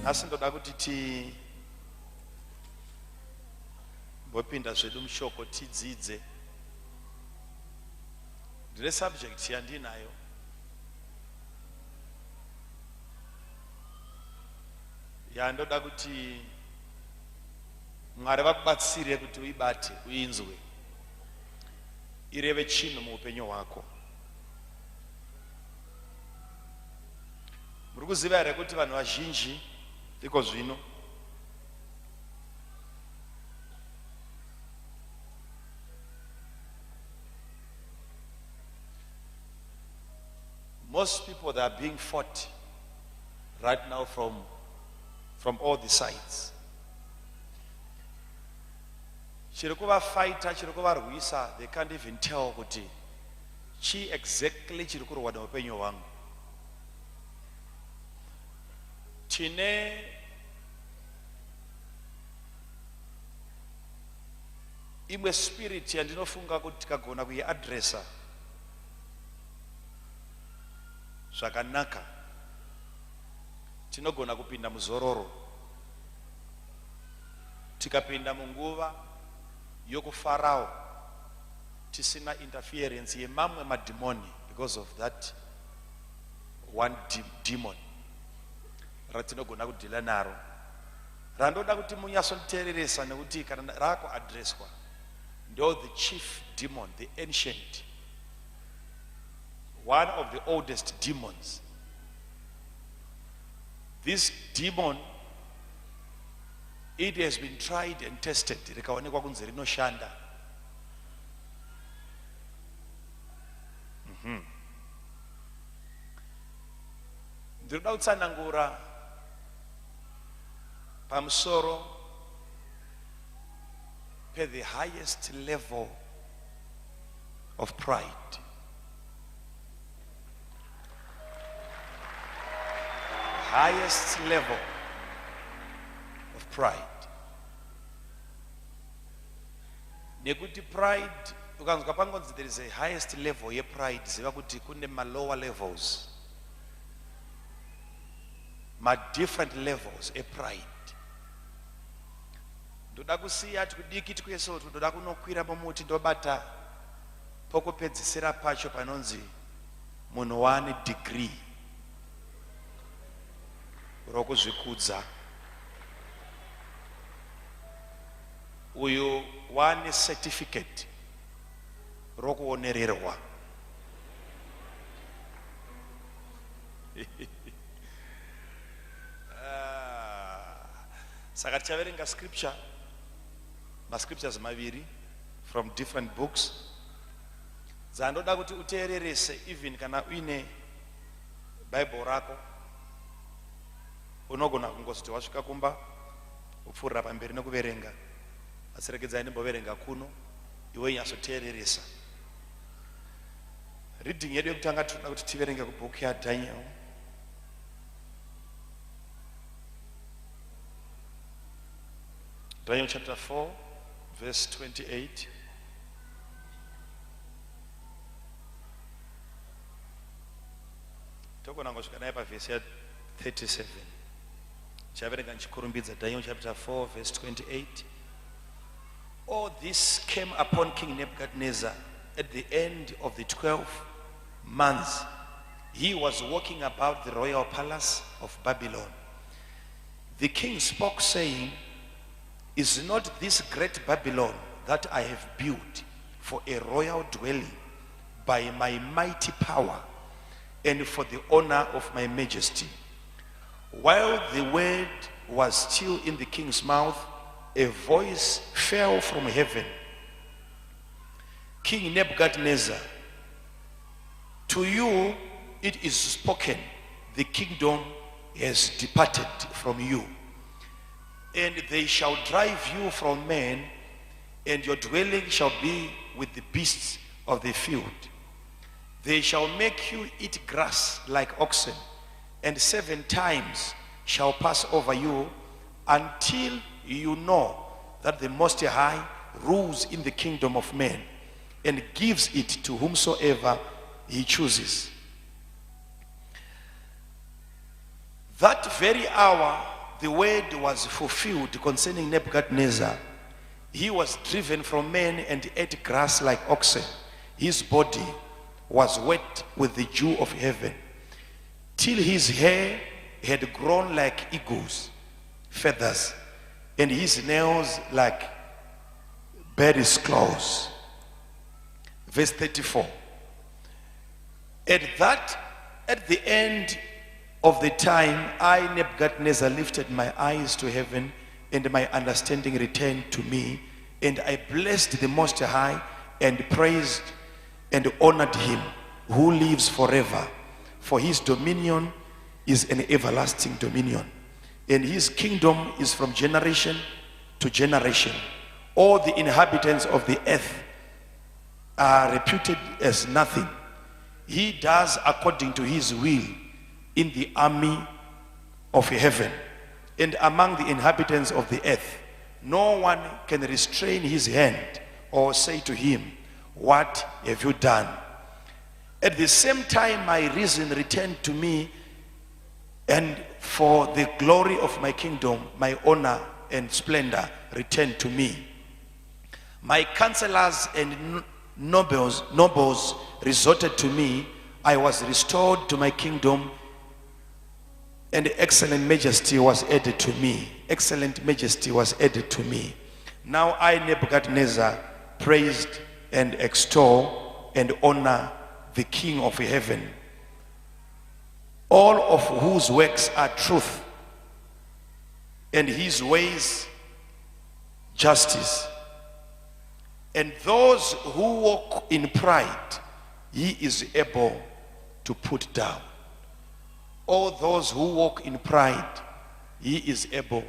Nhasi ndoda kuti timbopinda zvedu mushoko tidzidze. Ndine subject yandinayo. Yandoda kuti Mwari vakubatsire kuti uibate, uinzwe. Ireve chinhu muupenyu hwako. Muri kuziva here kuti vanhu vazhinji iko zvino most people that are being fought right now from all the sides. Chirikuva fighter, chirikuva rwisa, they can't even tell kuti chi exactly chirikurwa neupenyu hwangu. Tine imwe spirit yandinofunga kuti tikagona kuiadressa zvakanaka tinogona kupinda muzororo, tikapinda munguva yokufarao tisina interference yemamwe madhimoni because of that one demon ratinogona kudhila naro, randoda kuti munyasonitereresa nekuti kana rako addresswa ndo the chief demon, the ancient, one of the oldest demons. This demon, it has been tried and tested. Rikaonekwa kunzi rinoshanda. Ndinoda kutsanangura pamusoro pe the highest level of pride. Highest level of pride. Nekuti pride, ukanzwa pangonzi there is a highest level ye pride, ziva kuti kune ma lower levels, ma different levels e pride. Ndoda kusiya tikudiki tikuyeso ndoda kunokwira pamuti ndobata pokupedzisira pacho panonzi munhu wane degree rokuzvikudza, uyu wane certificate rokuonererwa. Saka tichaverenga scripture, ma scriptures maviri from different books dzandoda kuti uteererese, even kana uine Bible rako unogona kungozoti wasvika kumba upfuurira pamberi nekuverenga, asi regedzai ndimboverenga kuno iwe nyatsoteereresa. Reading yedu yekutanga tinoda kuti tiverenge kubhuku yaDaniel, Daniel chapter 4 verse 28. Togona ngosvika naye paverse ya 37. Chaverenga nchikurumbidza Daniel chapter 4 verse 28. All this came upon King Nebuchadnezzar at the end of the 12 months. He was walking about the royal palace of Babylon. The king spoke, saying, is not this great Babylon that I have built for a royal dwelling by my mighty power and for the honor of my majesty? While the word was still in the king's mouth, a voice fell from heaven. King Nebuchadnezzar, to you it is spoken, the kingdom has departed from you, and they shall drive you from men, and your dwelling shall be with the beasts of the field. They shall make you eat grass like oxen, and 7 times shall pass over you, until you know that the Most High rules in the kingdom of men and gives it to whomsoever he chooses. That very hour the word was fulfilled concerning Nebuchadnezzar, he was driven from men and ate grass like oxen. His body was wet with the dew of heaven, till his hair had grown like eagle's feathers, and his nails like bear's claws. Verse 34. At the end of the time, I, Nebuchadnezzar, lifted my eyes to heaven, and my understanding returned to me, and I blessed the Most High, and praised and honored him who lives forever, for his dominion is an everlasting dominion, and his kingdom is from generation to generation. All the inhabitants of the earth are reputed as nothing. He does according to his will in the army of heaven and among the inhabitants of the earth. No one can restrain his hand or say to him, what have you done? At the same time, my reason returned to me, and for the glory of my kingdom, my honor and splendor returned to me. My counselors and nobles resorted to me. I was restored to my kingdom, and excellent majesty was added to me. Excellent majesty was added to me. Now I, Nebuchadnezzar, praised and extol and honor the King of heaven, all of whose works are truth, and his ways justice. And those who walk in pride, he is able to put down. All those who walk in pride, he is able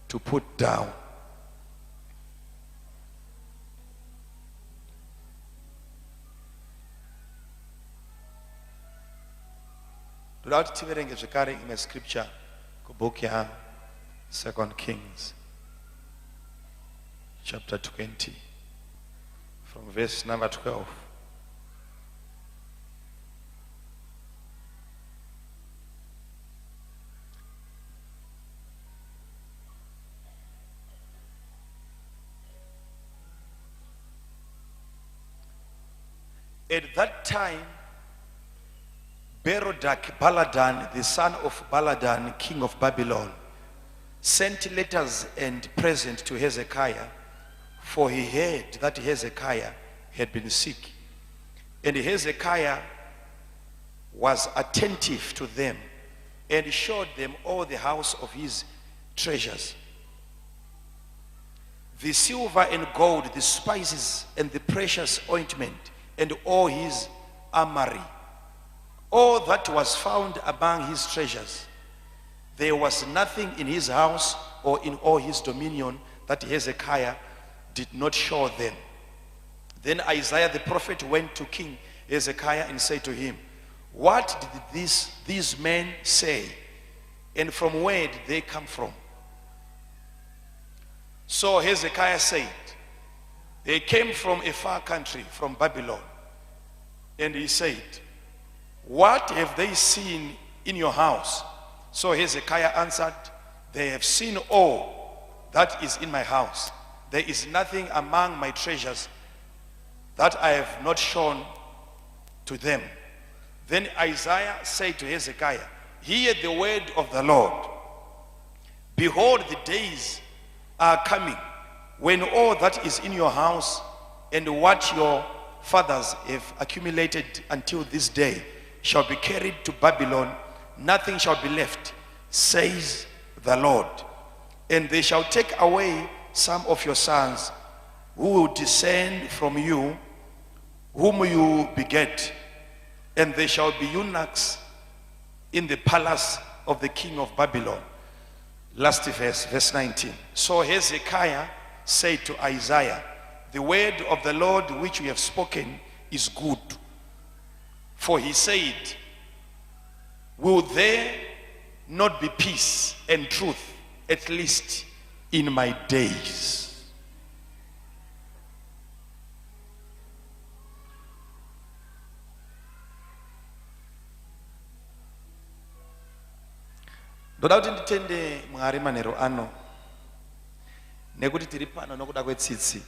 to put down. Without tiverenge zvekare imwe scripture kubhuku ya 2 Kings chapter 20 from verse number 12. At that time, Baladan, the son of Baladan, king of Babylon, sent letters and presents to Hezekiah, for he heard that Hezekiah had been sick. And Hezekiah was attentive to them and showed them all the house of his treasures, the silver and gold, the spices and the precious ointment, and all his armory. All that was found among his treasures. There was nothing in his house or in all his dominion that Hezekiah did not show them. Then Isaiah the prophet went to King Hezekiah and said to him, what did these men say, and from where did they come from? So Hezekiah said, they came from a far country, from Babylon. And he said, what have they seen in your house? So Hezekiah answered, they have seen all that is in my house. There is nothing among my treasures that I have not shown to them. Then Isaiah said to Hezekiah, hear the word of the Lord. Behold, the days are coming when all that is in your house and what your fathers have accumulated until this day shall be carried to Babylon. Nothing shall be left, says the Lord. And they shall take away some of your sons who will descend from you, whom you beget, and they shall be eunuchs in the palace of the king of Babylon. Last verse, verse 19. So Hezekiah said to Isaiah, the word of the Lord which you have spoken is good. For he said, will there not be peace and truth, at least in my days? ndoda kuti nditende Mwari manheru ano nekuti tiri pano nokuda kwetsitsi.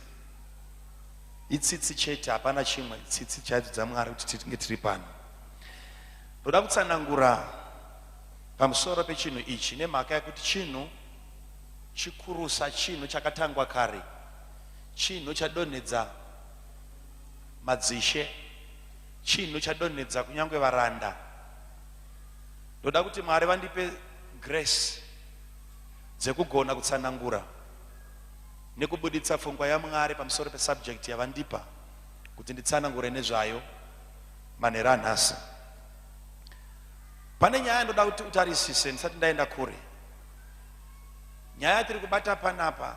Itsitsi chete, hapana chimwe. Tsitsi chaidzo dzaMwari kuti tinge tiri pano. Ndoda kutsanangura pamusoro pechinhu ichi nemhaka yekuti chinhu chikurusa, chinhu chakatangwa kare, chinhu chadonhedza madzishe, chinhu chadonhedza kunyange varanda. Ndoda kuti Mwari vandipe grace dzekugona kutsanangura nekubuditsa pfungwa yaMwari pamusoro pesubject yavandipa kuti nditsanangure nezvayo manheru anhasi. Pane nyaya ndoda kuti utarisise ndisati ndaenda kure. Nyaya tiri kubata panapa,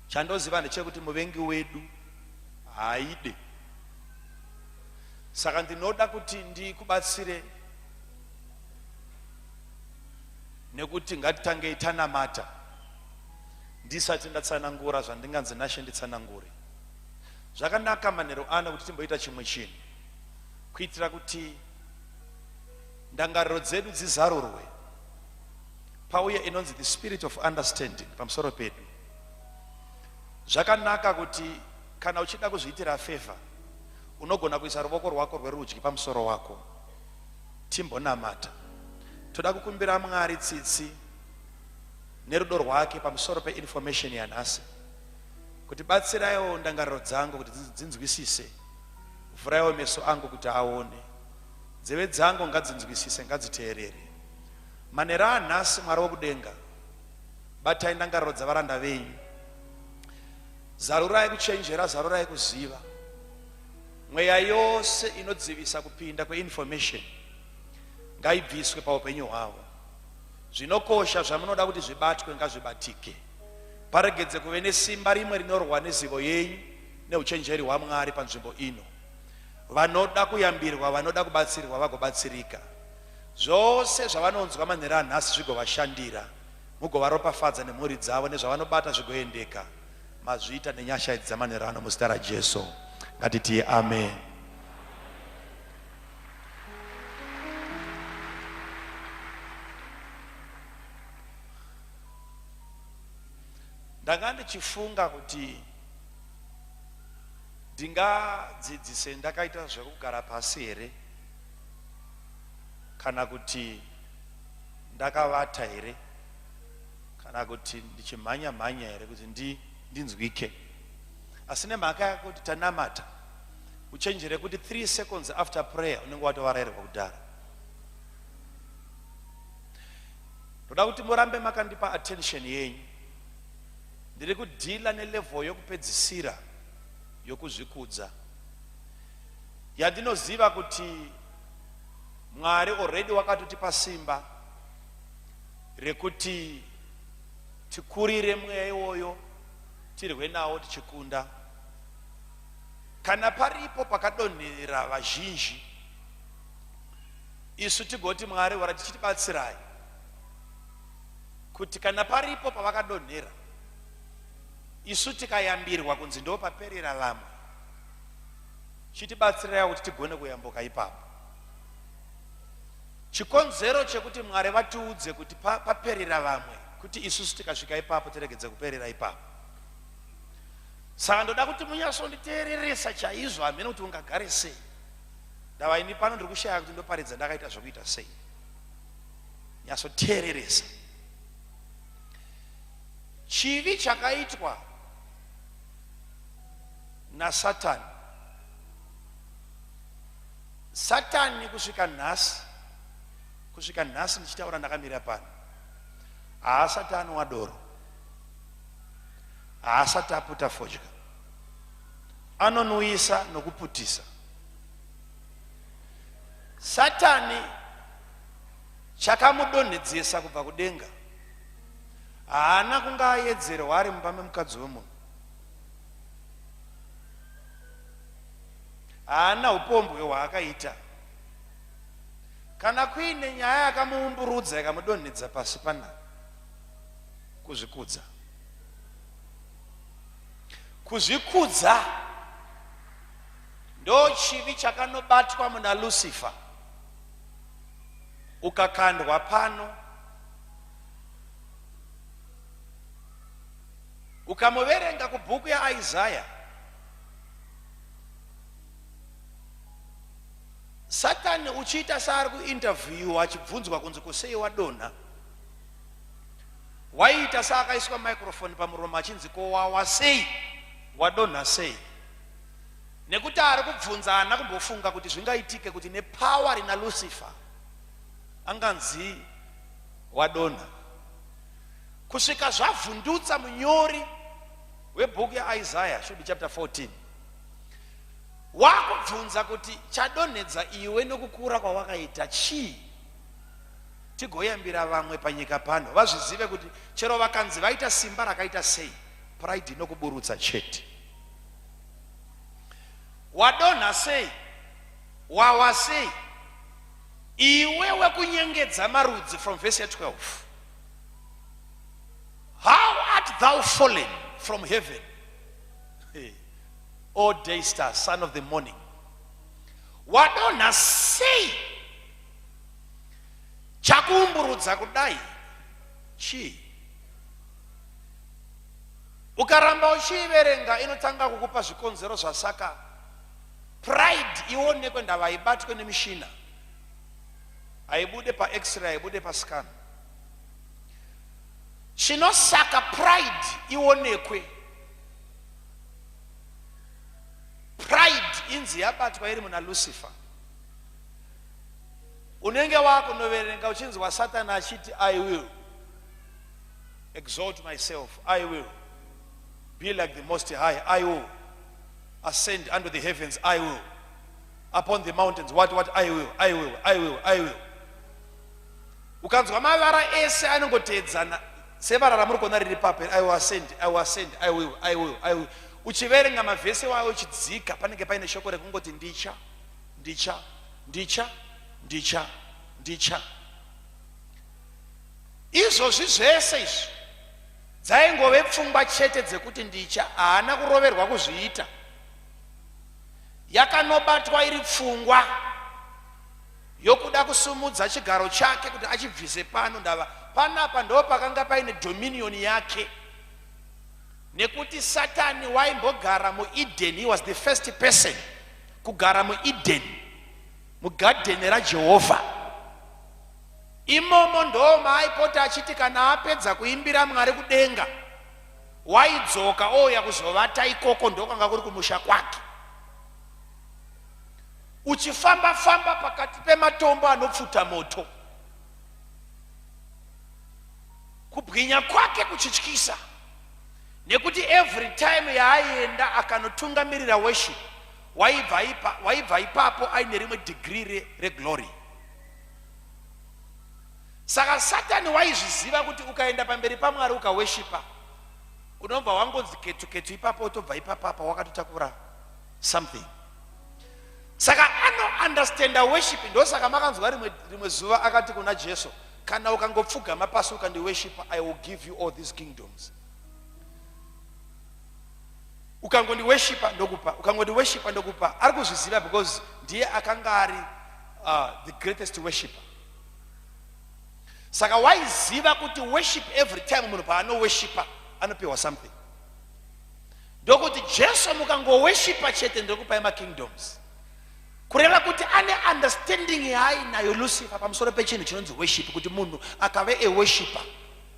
chandoziva ndechekuti muvengi wedu haide. Saka ndinoda kuti ndikubatsire nekuti ngatitange tanamata ndisati ndatsanangura zvandinganzi Nashe nditsanangure. Zvakanaka manheru ano kuti timboita chimwe chinhu kuitira kuti ndangariro dzedu dzizarurwe pauye inonzi the spirit of understanding pamusoro pedu. Zvakanaka kuti kana uchida kuzviitira favor unogona kuisa ruoko rwako rwerudyi pamusoro wako timbonamata. Toda kukumbira Mwari tsitsi nerudo rwake pamusoro peinformation yanhasi kuti batsirayo ndangariro dzangu kuti dzinzwisise, vhurayo meso angu kuti aone, nzeve dzangu ngadzinzwisise, ngadziteerere. Manheru anhasi Mwari wokudenga, batai ndangariro dzavaranda venyu, zarurai kuchenjera, zarurai kuziva. Mweya yose inodzivisa kupinda kweinformation ngaibviswe paupenyu hwavo. Zvinokosha zvamunoda kuti zvibatwe ngazvibatike. Paregedze kuve nesimba rimwe rinorwa nezivo yenyu neuchenjeri hwaMwari panzvimbo ino. Vanoda kuyambirwa, vanoda kubatsirwa vagobatsirika. Zvose zvavanonzwa manheru anhasi zvigovashandira, mugovaropafadza nemhuri dzavo, nezvavanobata zvigoendeka. Mazviita nenyasha idzi dzamanheru ano muzita raJesu. Ngatiti amen. Ndanga ndichifunga kuti ndingadzidzise ndakaita zvekugara pasi here kana kuti ndakavata here kana kuti ndichimhanya here kuti ndinzwike. Asi nemhaka yekuti tanamata uchenjere kuti 3 seconds after prayer unenge watovarairwa kudhara. Ndoda kuti murambe makandipa attention yenyu. Ndiri kudhila nelevel yokupedzisira yokuzvikudza yandinoziva kuti Mwari already wakatotipa simba rekuti tikurire mweya iwoyo tirwe nawo tichikunda. Kana paripo pakadonhera vazhinji, isu tigoti Mwari wara tichitibatsirai kuti kana paripo pavakadonhera isu tikayambirwa kunzi ndo paperera vamwe, chitibatsirai kuti tigone kuyambuka ipapo. Chikonzero chekuti Mwari vatiudze kuti paperera vamwe kuti isusu tikasvika ipapo tiregedze kuperera ipapo. Saka ndoda kuti munyasonditeereresa chaizvo, hamene kuti ungagare sei. Ndava ini pano ndiri kushaya kuti ndoparidza ndakaita zvokuita sei. Nyasoteereresa. Chivi chakaitwa naSatani. Satani kusvika nhasi ndichitaura ndakamira pano, haasati anwa doro, haasati aputa fodya, anonwisa nokuputisa. Satani chakamudonhedzesa kubva kudenga, haana kunga aedzerwa ari mumba memukadzi wemunhu, haana upombwe hwaakaita. Kana kuine nyaya yakamuumburudza ikamudonhedza pasi panapa, kuzvikudza. Kuzvikudza ndo chivi chakanobatwa muna Lucifer. ukakandwa pano, ukamuverenga kubhuku yaIsaiah, Satani uchiita saari kuinterview achibvunzwa kunzi kusei wadonha, waiita saakaiswa microphone pamuromo achinzi kowawa sei, wadonha sei, nekuti ari kubvunza ana kumbofunga kuti zvingaitike kuti nepower rina Lucifer anganzi wadonha, kusvika zvavhundutsa munyori webhuku yaIsaiah should be chapter 14 wakubvunza kuti chadonhedza iwe nokukura kwawakaita chii, tigoyambira vamwe panyika pano vazvizive kuti chero vakanzi vaita simba rakaita sei, pride inokuburutsa chete. Wadonha sei, wawa sei, iwe wekunyengedza marudzi, from verse 12. How art thou fallen from heaven, O day star, son of the morning? Wadonha sei, chakuumburudza kudai chii? Ukaramba uchiiverenga inotanga kukupa zvikonzero zvasaka pride ionekwe ndava ibatwe nemishina, haibude pa-x-ray, haibude pa-scan. Chinosaka pride ionekwe, pride inzi yabatwa iri muna Lucifer. Unenge wakunoverenga uchinzi wa Satani achiti I will exalt myself, I will be like the Most High, I will ascend unto the heavens, I will upon the mountains, what I will, I will, I will, I will. Ukanzwa mavara ese anongoteedzana sevara ramuri kuona riri pape, I will ascend, I will ascend, I will, I will, I will. Uchiverenga mavhese wawo uchidzika panenge paine shoko rekungoti ndicha, ndicha, ndicha, ndicha, ndicha. Izvozvi zvese izvi dzaingove pfungwa chete dzekuti ndicha, haana kuroverwa kuzviita. Yakanobatwa iri pfungwa yokuda kusumudza chigaro chake kuti achibvise pano, ndava panapa ndo pakanga paine dominion yake. Nekuti Satani waimbogara muEden, he was the first person kugara muEden, mugadheni raJehovha. Imomo ndo maaipota achiti kana apedza kuimbira Mwari kudenga, waidzoka ouya kuzovata ikoko, ndokanga kuri kumusha kwake. Uchifamba famba pakati pematombo anopfuta moto, kubwinya kwake kuchityisa, nekuti every time yaaienda akanotungamirira worship waibva ipapo aine rimwe degree reglory. Saka Satani waizviziva kuti ukaenda pamberi paMwari ukaworshipa, unobva wangonzi ketu ketu ipapo, utobva ipapapa wakatotakura something. Saka ano understand worship, ndo saka makanzwa rimwe zuva akati kuna Jesu, kana ukangopfugama pasi ukandiworshipa, I will give you all these kingdoms. Ukangondiworshipa ndokupa, ukangondiworshipa ndokupa. Ari kuzviziva because ndiye akanga ari the greatest worshipper. Saka waiziva kuti worship every time munhu paanoworshipa anopiwa something. Ndokuti Jesu mukangoworshipa chete ndokupai makingdoms. Kureva kuti ane understanding yainayo Lucifer pamusoro pechinhu chinonzi worship, kuti munhu akave a worshipper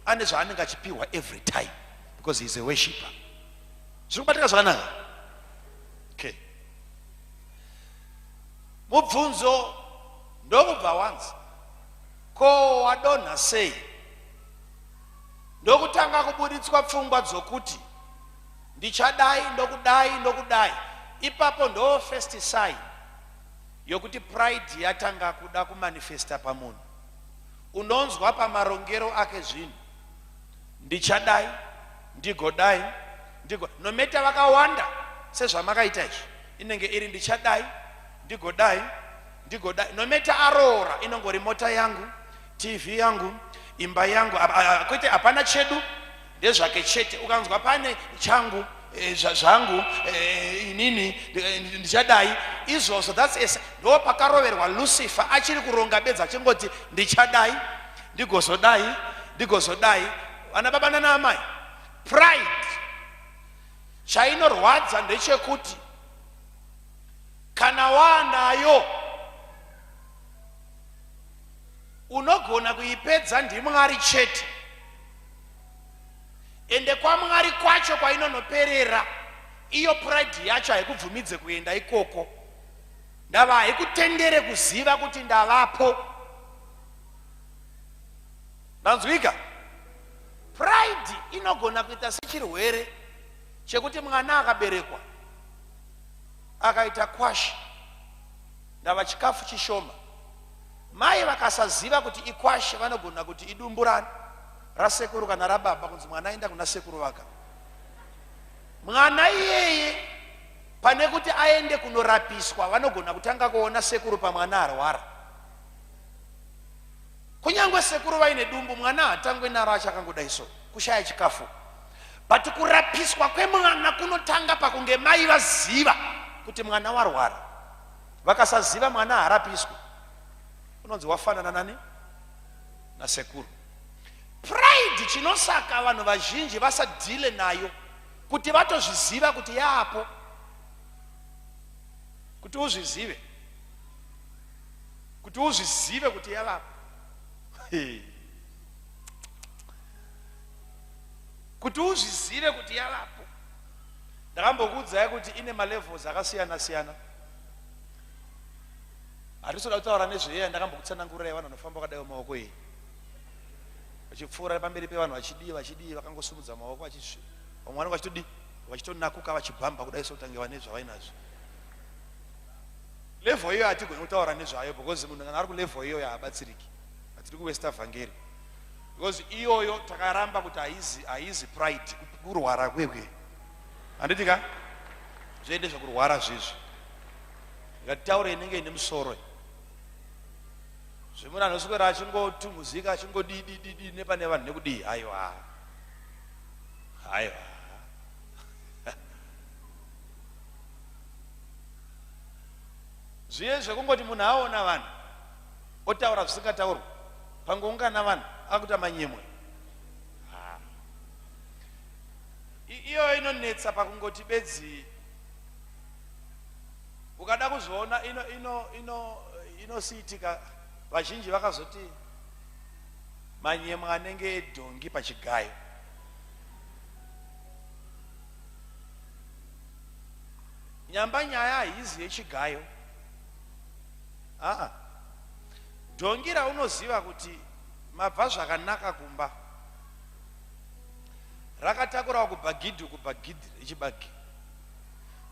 ane zvaanenge achipiwa every time because he is a worshipper. Zvikubatika zvakanaka? Okay. Mubvunzo ndokubva wanzi, ko wadonha sei? Ndokutanga kubuditswa pfungwa dzokuti ndichadai ndokudai ndokudai. Ipapo ndo first sign yokuti pride yatanga kuda kumanifesta pamunhu. Unonzwa pamarongero ake zvinhu, ndichadai, ndigodai, nometa vakawanda sezvamakaita izvi, inenge iri ndichadai, ndigodai, ndigodai. Nometa aroora inongori mota yangu, TV yangu, imba yangu, kwete hapana chedu ndezvake chete. Ukanzwa pane changu, zvangu, ndichadai izvozvo. That's ndo pakaroverwa Lucifer achiri kuronga bedza achingoti ndichadai ndigozodai. Vana baba nana amai, pride chainorwadza ndechekuti kana wanayo unogona kuipedza ndiMwari chete, ende kwaMwari kwacho kwainonoperera iyo pride yacho haikubvumidze kuenda ikoko. Ndava haikutendere kuziva kuti ndavapo. Nanzwika? Pride inogona kuita sechirwere chekuti mwana akaberekwa akaita kwashi, ndava chikafu chishoma, mai vakasaziva kuti ikwashi vanogona kuti idumburani rasekuru kana rababa, kunzi mwana aenda kuna sekuru vaka. Mwana iyeye pane kuti aende kunorapiswa vanogona kutanga kuona sekuru pamwana arwara. Kunyangwe sekuru vaine dumbu, mwana hatangwe naro achakangodai so kushaya chikafu. But kurapiswa kwemwana kunotanga pakunge mai vaziva kuti mwana warwara. Vakasaziva mwana harapiswi, unonzi wafanana nani? Na sekuru. Pride chinosaka vanhu vazhinji vasadhile nayo kuti vatozviziva kuti yapo. Kuti uzvizive kuti yavapo. Kuti uzvizive kuti yavapo. Ndakambokuudzai kuti ine malevels akasiyana-siyana. Hatisoda kutaura nezveyeya, ndakambokutsanangurirai vanhu vanofamba vakadai maoko iyi, vachipfuura pamberi pevanhu vachidii vakangosumudza maoko vamwe vanenge vachitonakuka vachibhamba kudai sokutange nezvavainazvo. Level iyo hatigoni kutaura nezvayo because munhu kana ari kulevel iyoyo haabatsiriki. Hatiri kuwesta vhangeri because iyoyo takaramba kuti haizi pride, kurwara kwekwe. Handiti ka zviende zvekurwara zvizvi. Ngatitaure inenge ine musoro. Zvimuna anoswera achingotumuzika achingodidi nepane vanhu nekudii. Haiwa. Zviye zvekungoti munhu aona vanhu otaura zvisingataurwa pangoungana vanhu akuita manyemwe. Iyo inonetsa pakungoti bedzi ukada kuzoona inosiitika. Vazhinji vakazoti manyemwe anenge edhongi pachigayo. Nyamba nyaya haizi yechigayo. Dhongi raunoziva kuti mabva zvakanaka kumba rakatakurawo kubhagidhi richibagi,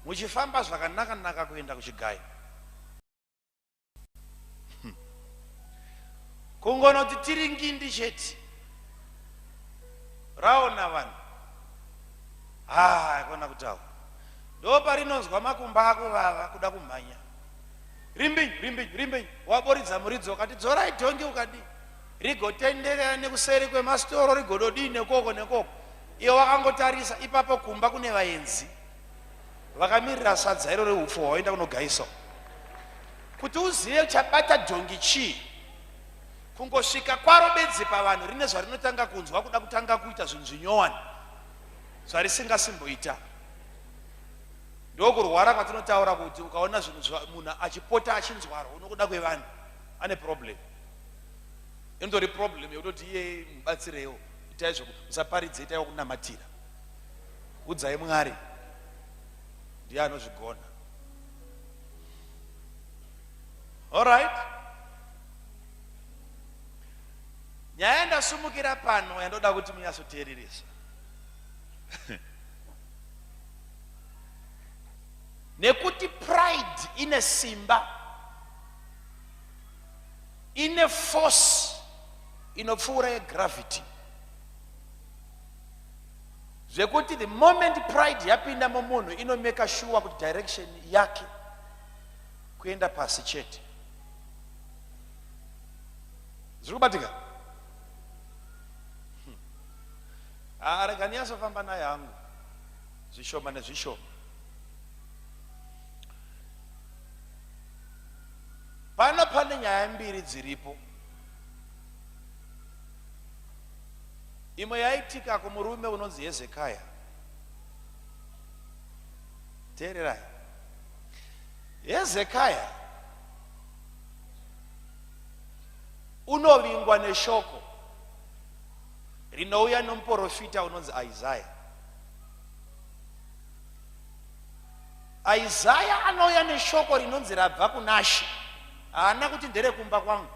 muchifamba zvakanaka kuenda kuchigayo. Kungonoti tiringindi chete raona vanhu kona kutaura ndo parinonzwa makumba ako vava kuda kumhanya. Rimbi waboridza muridzi wakati dzorai dhongi ukadi rigotenderera nekuseri kwemasitoro rigododii nekoko. Iyo wakangotarisa ipapo kumba kune vaenzi vakamirira sadza iro reupfu hwaenda kunogaisa. Kuti uzive chabata dhongi chii, kungosvika kwaro bedzi pavanhu rine zvarinotanga kunzwa kuda kutanga kuita zvinhu zvinyowani zvarisingasimboita. Ndokurwara kwatinotaura kuti ukaona zvinhu munhu achipota achinzwaro unokuda kwevanhu ane problem. Indori problem yekutoti iye mubatsirewo, itai zvoku musaparidze, itai kunamatira, udzai Mwari, ndiye anozvigona. Alright. Nyaya yandasumukira pano yandoda kuti munyatsoteereresa. Nekuti pride ine simba, ine force inopfuura yegravity. Zvekuti the moment pride yapinda mumunhu inomeka sure kuti direction yake kuenda pasi chete. Zvirikubatika? Rega ndinyatsofamba naye hangu zvishoma nezvishoma. nyaya mbiri dziripo. Imwe yaitika kumurume unonzi Hezekiah. Teererai. Hezekiah unovingwa neshoko rinouya nomuprofita unonzi Isaiah. Isaiah anouya neshoko rinonzi rabva kunashi, haana kuti ndere kumba kwangu.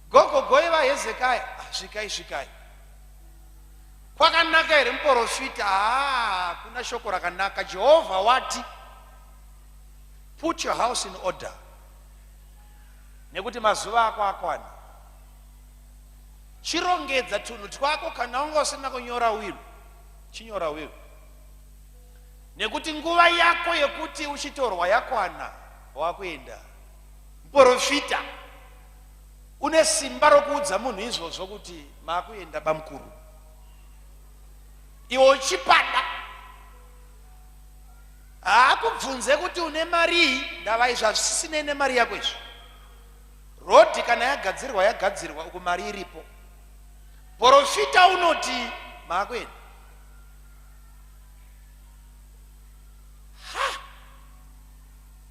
Gogogoiva Hezekiah, svikai. Kwakanaka here muprofita? Kuna shoko rakanaka. Jehovha wati, put your house in order, nekuti mazuva ako akwana. Chirongedza tunhu twako, kana unga usina kunyora wiru, chinyora wiru. Nekuti nguva yako yekuti uchitorwa yakwana, wakuenda. Muprofita une simba rokuudza munhu izvozvo kuti makuenda bamukuru. Iwo uchipada, haakubvunze kuti une mari, ndavaizva zvisine nemari yako izvo. Rodhi kana yagadzirwa uku mari iripo. Profita unoti makuenda.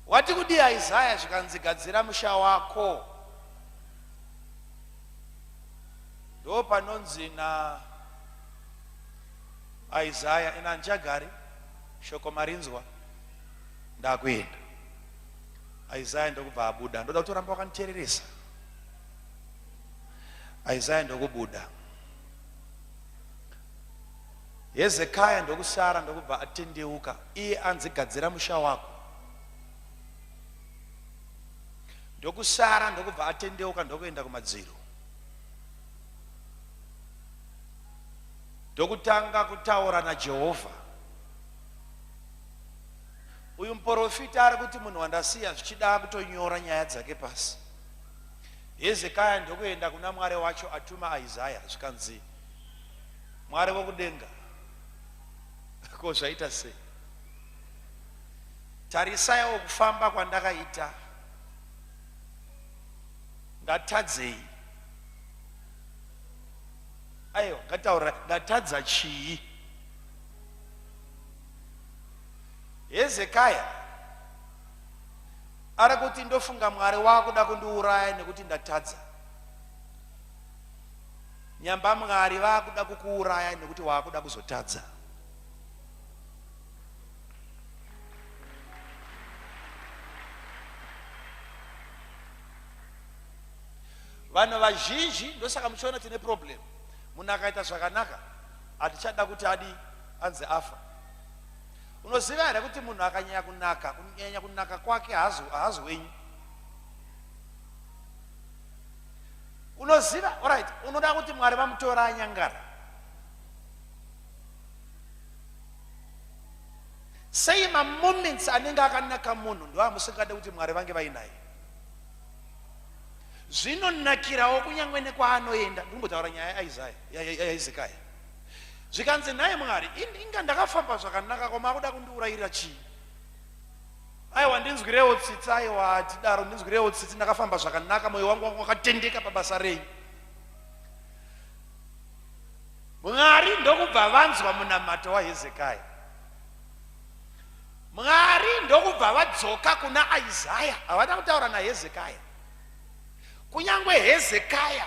Wati kudi Isaiah zvikanzi gadzira musha wako. Ndo panonzi na Isaiah ina njagari shoko marinzwa ndakuenda. Isaiah ndokubva abuda. Ndoda kuti uramba wakanitereresa. Isaiah ndokubuda. Hezekiah ndokusara ndokubva atendeuka. Iye anzi gadzira musha wako. Ndokusara ndokubva atendeuka ndokuenda kumadziro. Ndokutanga kutaura naJehovha. Uyu muprofita ari kuti munhu wandasiya zvichida kutonyora nyaya dzake pasi. Hezekiah ndokuenda kuna Mwari wacho atuma Isaiah zvikanzi, Mwari wokudenga, ko zvaita sei? Tarisaiwo kufamba kwandakaita. Ndatadzei. Ayo, ngataura ndatadza chii? Hezekiah ari kuti ndofunga Mwari wakuda kundiuraya nekuti ndatadza. Nyamba Mwari vakuda kukuuraya nekuti wakuda kuzotadza. Vanhu vazhinji ndosaka muchiona tine problem. Munhu akaita zvakanaka hatichada kuti anzi afa. Unoziva here kuti munhu akanyanya kunaka kwake haazwenyi. Unoziva, alright, unoda kuti Mwari vamutora anyangara. Sei moments anenge akanaka munhu ndo amusingade kuti Mwari vange vainaye. Zvinonakirawo kunyangwe nekwaanoenda. Ndimbotaura nyaya ya Hezekiah. Zvikanzi naye Mwari, inga ndakafamba zvakanaka koma akuda kundiurayira chii? Aiwa ndinzwirewo tsitsi, aiwa tidaro ndinzwirewo tsitsi, ndakafamba zvakanaka, moyo wangu wakatendeka pabasa renyu. Mwari ndokubva vanzwa munamato waHezekiah. Mwari ndokubva vadzoka kuna Isaiah, havana kutaura naHezekiah. Kunyangwe Hezekiah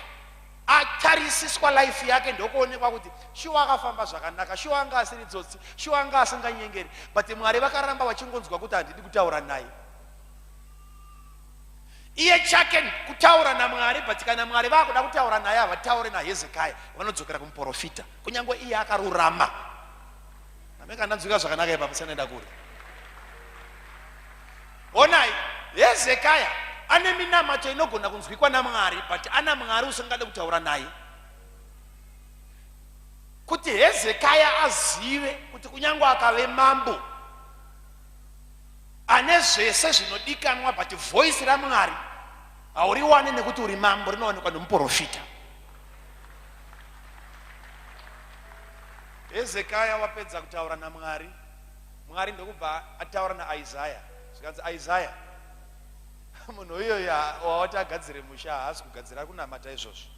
atarisiswa life yake ndokuonekwa kuti shuwa akafamba zvakanaka, shuwa anga asiri dzotsi, shuwa anga asinganyengeri, but Mwari vakaramba vachingonzwa kuti handidi kutaura naye. Iye chake kutaura naMwari, but kana Mwari vakuda kutaura naye havataure naHezekiah, vanodzokera kumuprofita. Kunyangwe iye akarurama. Nameka ndanzwika zvakanaka ipapo sanaenda kure. Onai, Hezekiah ane minamato inogona kunzwikwa naMwari, but ana Mwari usingade kutaura naye. Kuti Hezekiah azive kuti kunyangwe akave mambo ane zvese zvinodikanwa, but voice raMwari hauriwane nekuti uri mambo, rinoonekwa nomuprofita. Hezekiah wapedza kutaura naMwari, Mwari ndokubva ataura naIsaiah. Zvikanzi Isaiah, munhu iyoyo wawati agadzire musha haasi kugadzira kunamata izvozvo.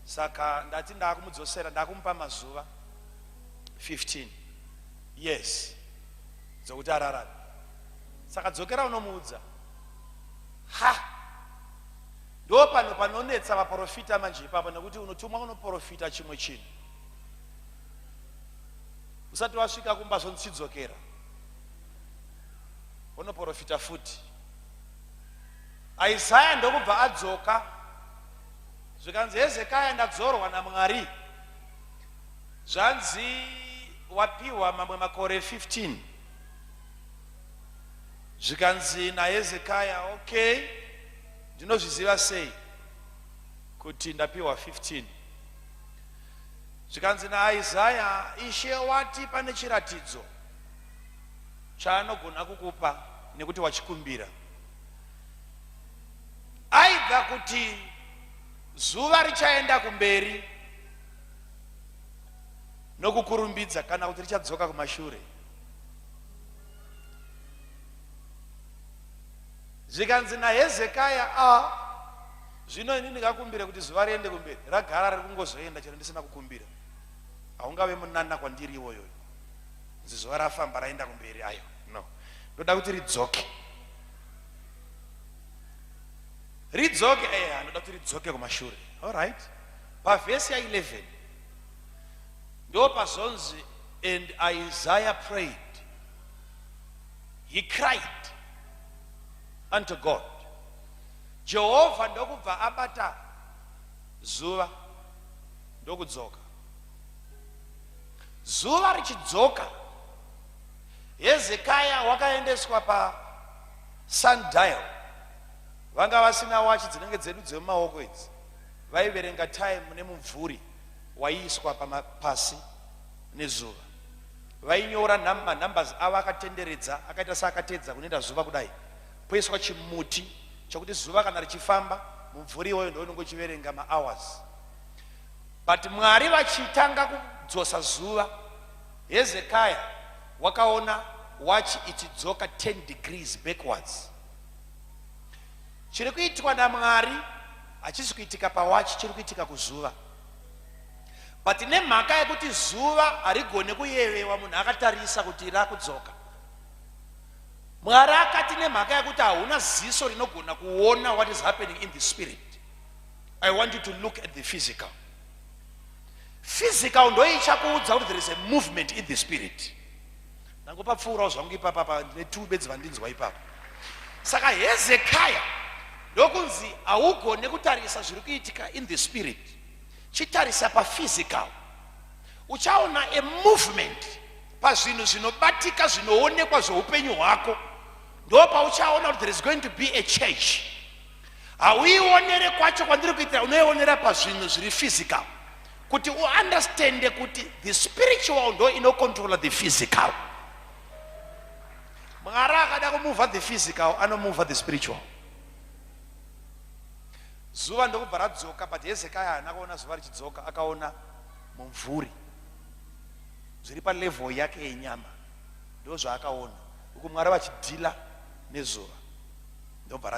Saka ndati ndakumudzosera ndakumupa mazuva 15 yes dzokuti ararame. Saka dzokera unomuudza ndo pano panonetsa vaprofita manje ipapo, nekuti unotumwa unoprofita chimwe chinhu usati wasvika kumba zontsidzokera unoprofita futi. Isaya ndokubva adzoka zvikanzi Hezekaya ndadzorwa naMwari, zvanzi wapiwa mamwe makore 15, zvikanzi naHezekaya okay ndinozviziva sei kuti ndapiwa 15. Zvikanzi naIsaya Ishe wati pane chiratidzo chaanogona kukupa nekuti wachikumbira, aidha kuti zuva richaenda kumberi nokukurumbidza kana kuti richadzoka kumashure. Zvikanzi naHezekaya zvino ini ndikakumbira kuti zuva riende kumberi, ragara riri kungozoenda chero ndisina kukumbira. Haungave munana kwandiri iwoyo zuva rafamba raenda kumberi. Ayo no, ndoda kuti ridzoke ndoda kuti ridzoke kumashure. Alright, pavhesi ya11 ndo pazonzi and Isaiah prayed, he cried unto God. Jehovah ndokubva abata zuva ndokudzoka. Zuva richidzoka, Hezekaya wakaendeswa pa sundial. Vanga vasina wachi dzinenge dzedu dzemumaoko idzi, vaiverenga time nemumvuri waiiswa pasi nezuva. Vainyora numbers ava akatenderedza, akaita seakatedza kunoenda zuva kudai, poiswa chimuti chokuti zuva kana richifamba mumvuri iwoyo ndio unongochiverenga hours. But Mwari vachitanga kudzosa zuva, Hezekaya wakaona wachi ichidzoka 10 degrees backwards. Chiri kuitwa naMwari hachisi kuitika pawachi, chiri kuitika kuzuva. But nemhaka yekuti zuva harigone kuyevewa munhu akatarisa kuti rakudzoka, Mwari akati nemhaka yekuti hauna ziso rinogona kuona what is happening in the spirit, I want you to look at the physical. Physical ndo ichakuudza kuti there is a movement in the spirit. Nangopapfuurawo zvangu ipapa ne2 bedzi vandinzwa ipapo. Saka Hezekaya ndokunzi haugone kutarisa zviri kuitika in the spirit, chitarisa paphysical. Uchaona a movement pazvinhu zvinobatika zvinoonekwa zveupenyu hwako, ndo pauchaona kuti there is going to be a change. Hauionere kwacho kwandiri kuitira, unoionera pazvinhu zviri physical, kuti uunderstande kuti the spiritual ndo inocontrola the physical. Mwari akada kumuvha the physical, anomuvha the spiritual. Zuva ndokubva radzoka, but Hezekaya haana kuona zuva richidzoka, akaona mumvuri zviri palevel yake yenyama, ndo zvaakaona uku Mwari vachidhila nezuva. Ndobva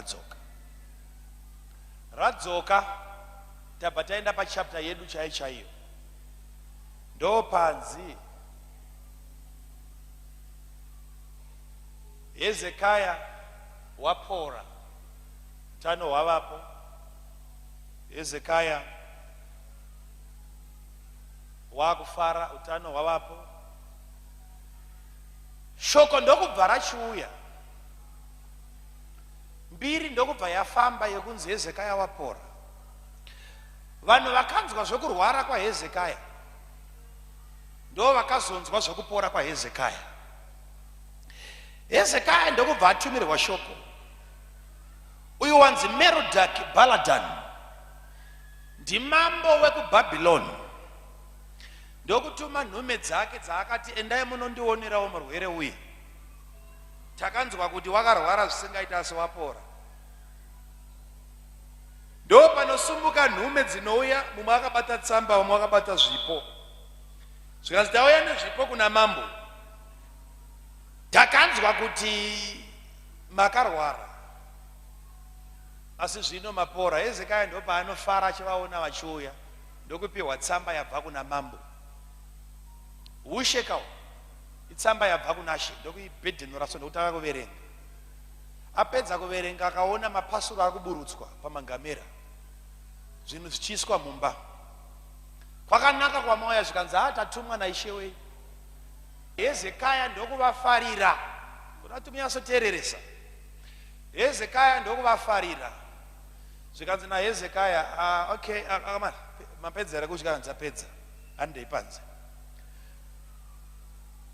radzoka tabva taenda pachapter yedu chaiyo. Ndo panzi Hezekaya wapora, utano hwavapo. Hezekaya wakufara, utano hwavapo. Shoko ndokubva rachiuya, mbiri ndokubva yafamba yekunzi Hezekaya wapora. Vanhu vakanzwa zvokurwara kwaHezekaya ndo vakazonzwa zvokupora kwaHezekaya. Hezekaya ndokubva atumirwa shoko, uyu wanzi Merodach Baladan ndimambo wekuBhabhiloni, ndokutuma nhume dzake dzaakati endai munondionerawo murwere uyu, takanzwa kuti wakarwara zvisingaita asi wapora. Ndo panosumbuka nhume dzinouya, mumwe akabata tsamba, mumwe akabata zvipo. Zvikanzi tauya nezvipo kuna mambo, takanzwa kuti makarwara. asi zvino mapora Hezekia ndo paanofara achivaona vachiuya ndokupiwa tsamba yabva kuna mambo ushekawo itsamba yabva kuna She ndokuibhedhenura so ndokuti akakuverenga apedza kuverenga akaona mapasuro ari kuburutswa pamangamera zvinhu zvichiiswa mumba kwakanaka kwamauya zvikanzi tatumwa naishe wei Hezekia ndokuvafarira kunati munyatsoteereresa Hezekia ndokuvafarira zvikanzi naHezekia okay mapedzera kusvika pedza handei panze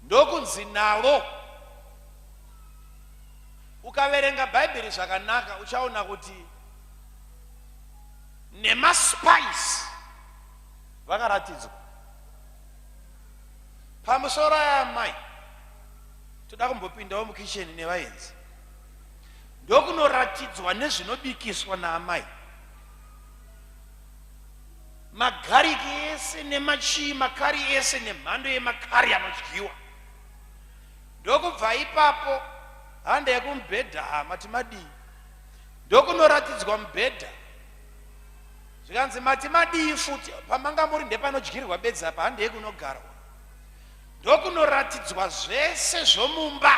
ndokunzi navo ukaverenga bhaibheri zvakanaka uchaona kuti nemaspice vakaratidzwa pamusoro yamai toda kumbopindawo mukicheni nevaenzi ndokunoratidzwa nezvinobikiswa naamai magariki ese nemachii makari ese nemhando yemakari anodyiwa ndokubva ipapo handa yekumubhedha matimadii ndokunoratidzwa mubhedha zvikanzi matimadii futi pamanga muri ndepanodyirwa bedzi apa handa yekunogarwa ndokunoratidzwa zvese zvomumba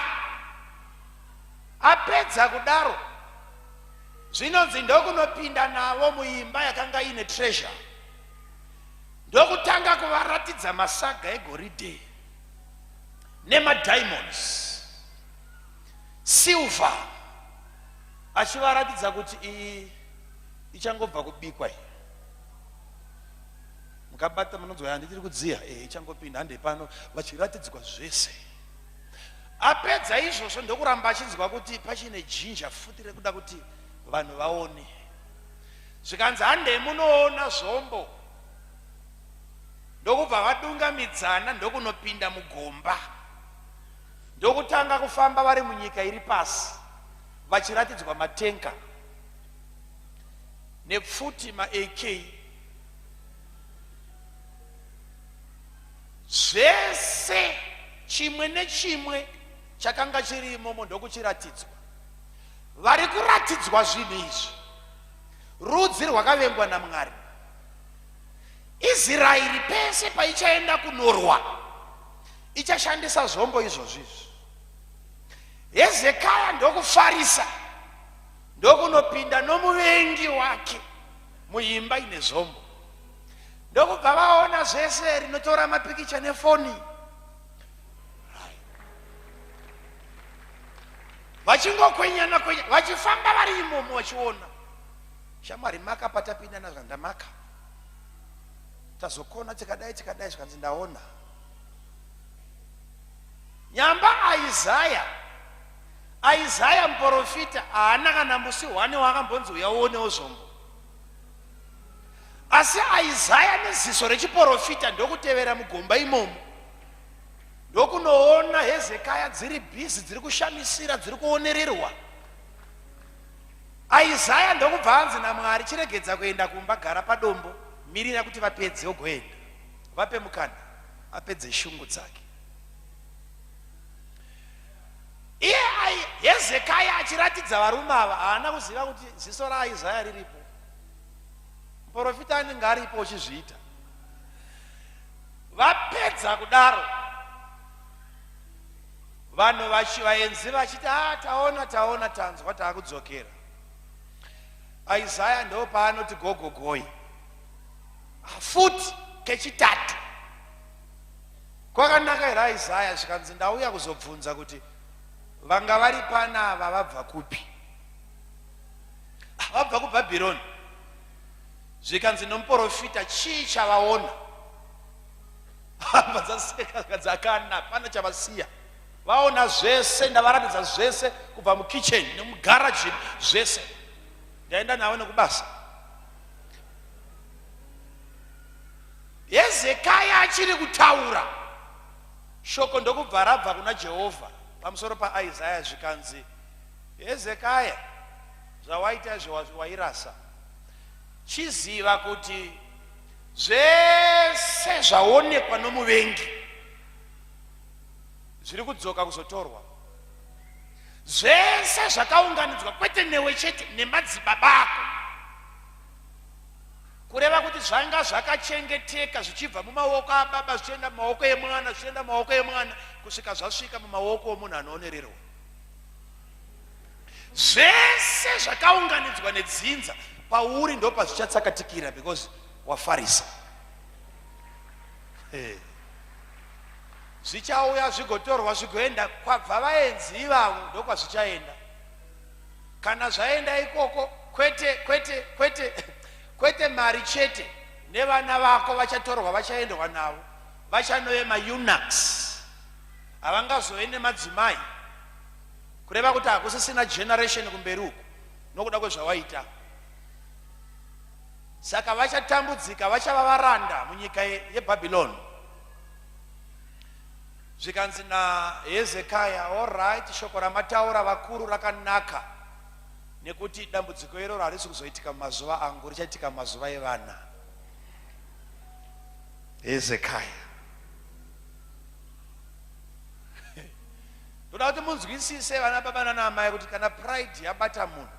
apedza kudaro zvinonzi ndokunopinda navo muimba yakanga ine treasure ndokutanga kuvaratidza masaga egoridhe nemadiamonds silver achivaratidza kuti iyi ichangobva kubikwa iyi mukabata munonzwa handitiri kudziya ichangopinda hande pano vachiratidzwa zvese apedza izvozvo ndokuramba achinzwa kuti pachine jinja futi rekuda kuti vanhu vaone zvikanzi hande munoona zvombo ndokubva vadungamidzana ndokunopinda mugomba ndokutanga kufamba vari munyika iri pasi vachiratidzwa matenka nepfuti maAK zvese chimwe nechimwe chakanga chirimo ndokuchiratidzwa vari kuratidzwa zvinhu izvi rudzi rwakavengwa naMwari Israeri pese paichaenda kunorwa ichashandisa zvombo izvozvizvi Hezekia ndokufarisa ndokunopinda nomuvengi wake muimba ine zvombo ndokubva vaona zvese rinotora mapikicha nefoni vachingokwenyana vachifamba vari imomo vachiona shamwari maka patapinda nazvandamaka tazokona tikadai zvikanzi ndaona nyamba Isaiah muprofita haana kana musi wane wakambonzi uyauonewo zvombo asi Isaiah neziso rechiprofita ndokutevera mugomba imomo ndokunoona Hezekia dziri bhizi dziri kushamisira dziri kuonererwa Isaiah ndokubva anzi naMwari chiregedza kuenda kumba gara padombo mirira kuti vapedze ogoenda vape mukana apedze shungu dzake iye Hezekia achiratidza varume ava haana kuziva kuti ziso raIsaiah riripo muprofita anenge aripo uchizviita vapedza kudaro vanhu vaenzi vachiti taona tanzwa taakudzokera Isaiah ndo paanoti gogogoi futi kechitatu kwakanaka ira Isaiah zvikanzi ndauya kuzobvunza kuti vanga vari panava vabva kupi vabva kuBhabhironi zvikanzi nomuprofita chii chavaona hamba dzaseka dzakana pana chavasiya vaona zvese ndavaratidza zvese kubva mukicheni nemugaraji zvese ndaenda navo nekubasa Hezekia achiri kutaura shoko ndokubva rabva kuna Jehovha pamusoro paIsaiah zvikanzi Hezekia zvawaita zvawairasa chiziva kuti zvese zvaonekwa nomuvengi zviri kudzoka kuzotorwa zvese zvakaunganidzwa, kwete newe chete, nemadzibaba ako, kureva kuti zvanga zvakachengeteka zvichibva mumaoko ababa zvichienda mumaoko emwana, zvichienda mumaoko emwana, kusvika zvasvika mumaoko omunhu anoonererwa. Zvese zvakaunganidzwa nedzinza pauri ndo pazvichatsakatikira, because wafarisa. Zvichauya zvigotorwa zvigoenda kwabva vaenzi ivavo, ndo kwazvichaenda. Kana zvaenda ikoko, kwete mari chete, nevana vako vachatorwa vachaendwa navo, vachanove ma-eunuchs, havangazove nemadzimai, kureva kuti hakusisina generation kumberi uku nokuda kwezvawaita. Saka vachatambudzika, vachava varanda munyika yeBhabhiloni. Zvikanzi naHezekaya, alright, shoko ramataura vakuru rakanaka, nekuti dambudziko iroro harisi kuzoitika mumazuva angu, richaitika mumazuva evana. Hezekaya. Ndoda kuti munzwisise vana baba nanamai kuti kana pride yabata munhu,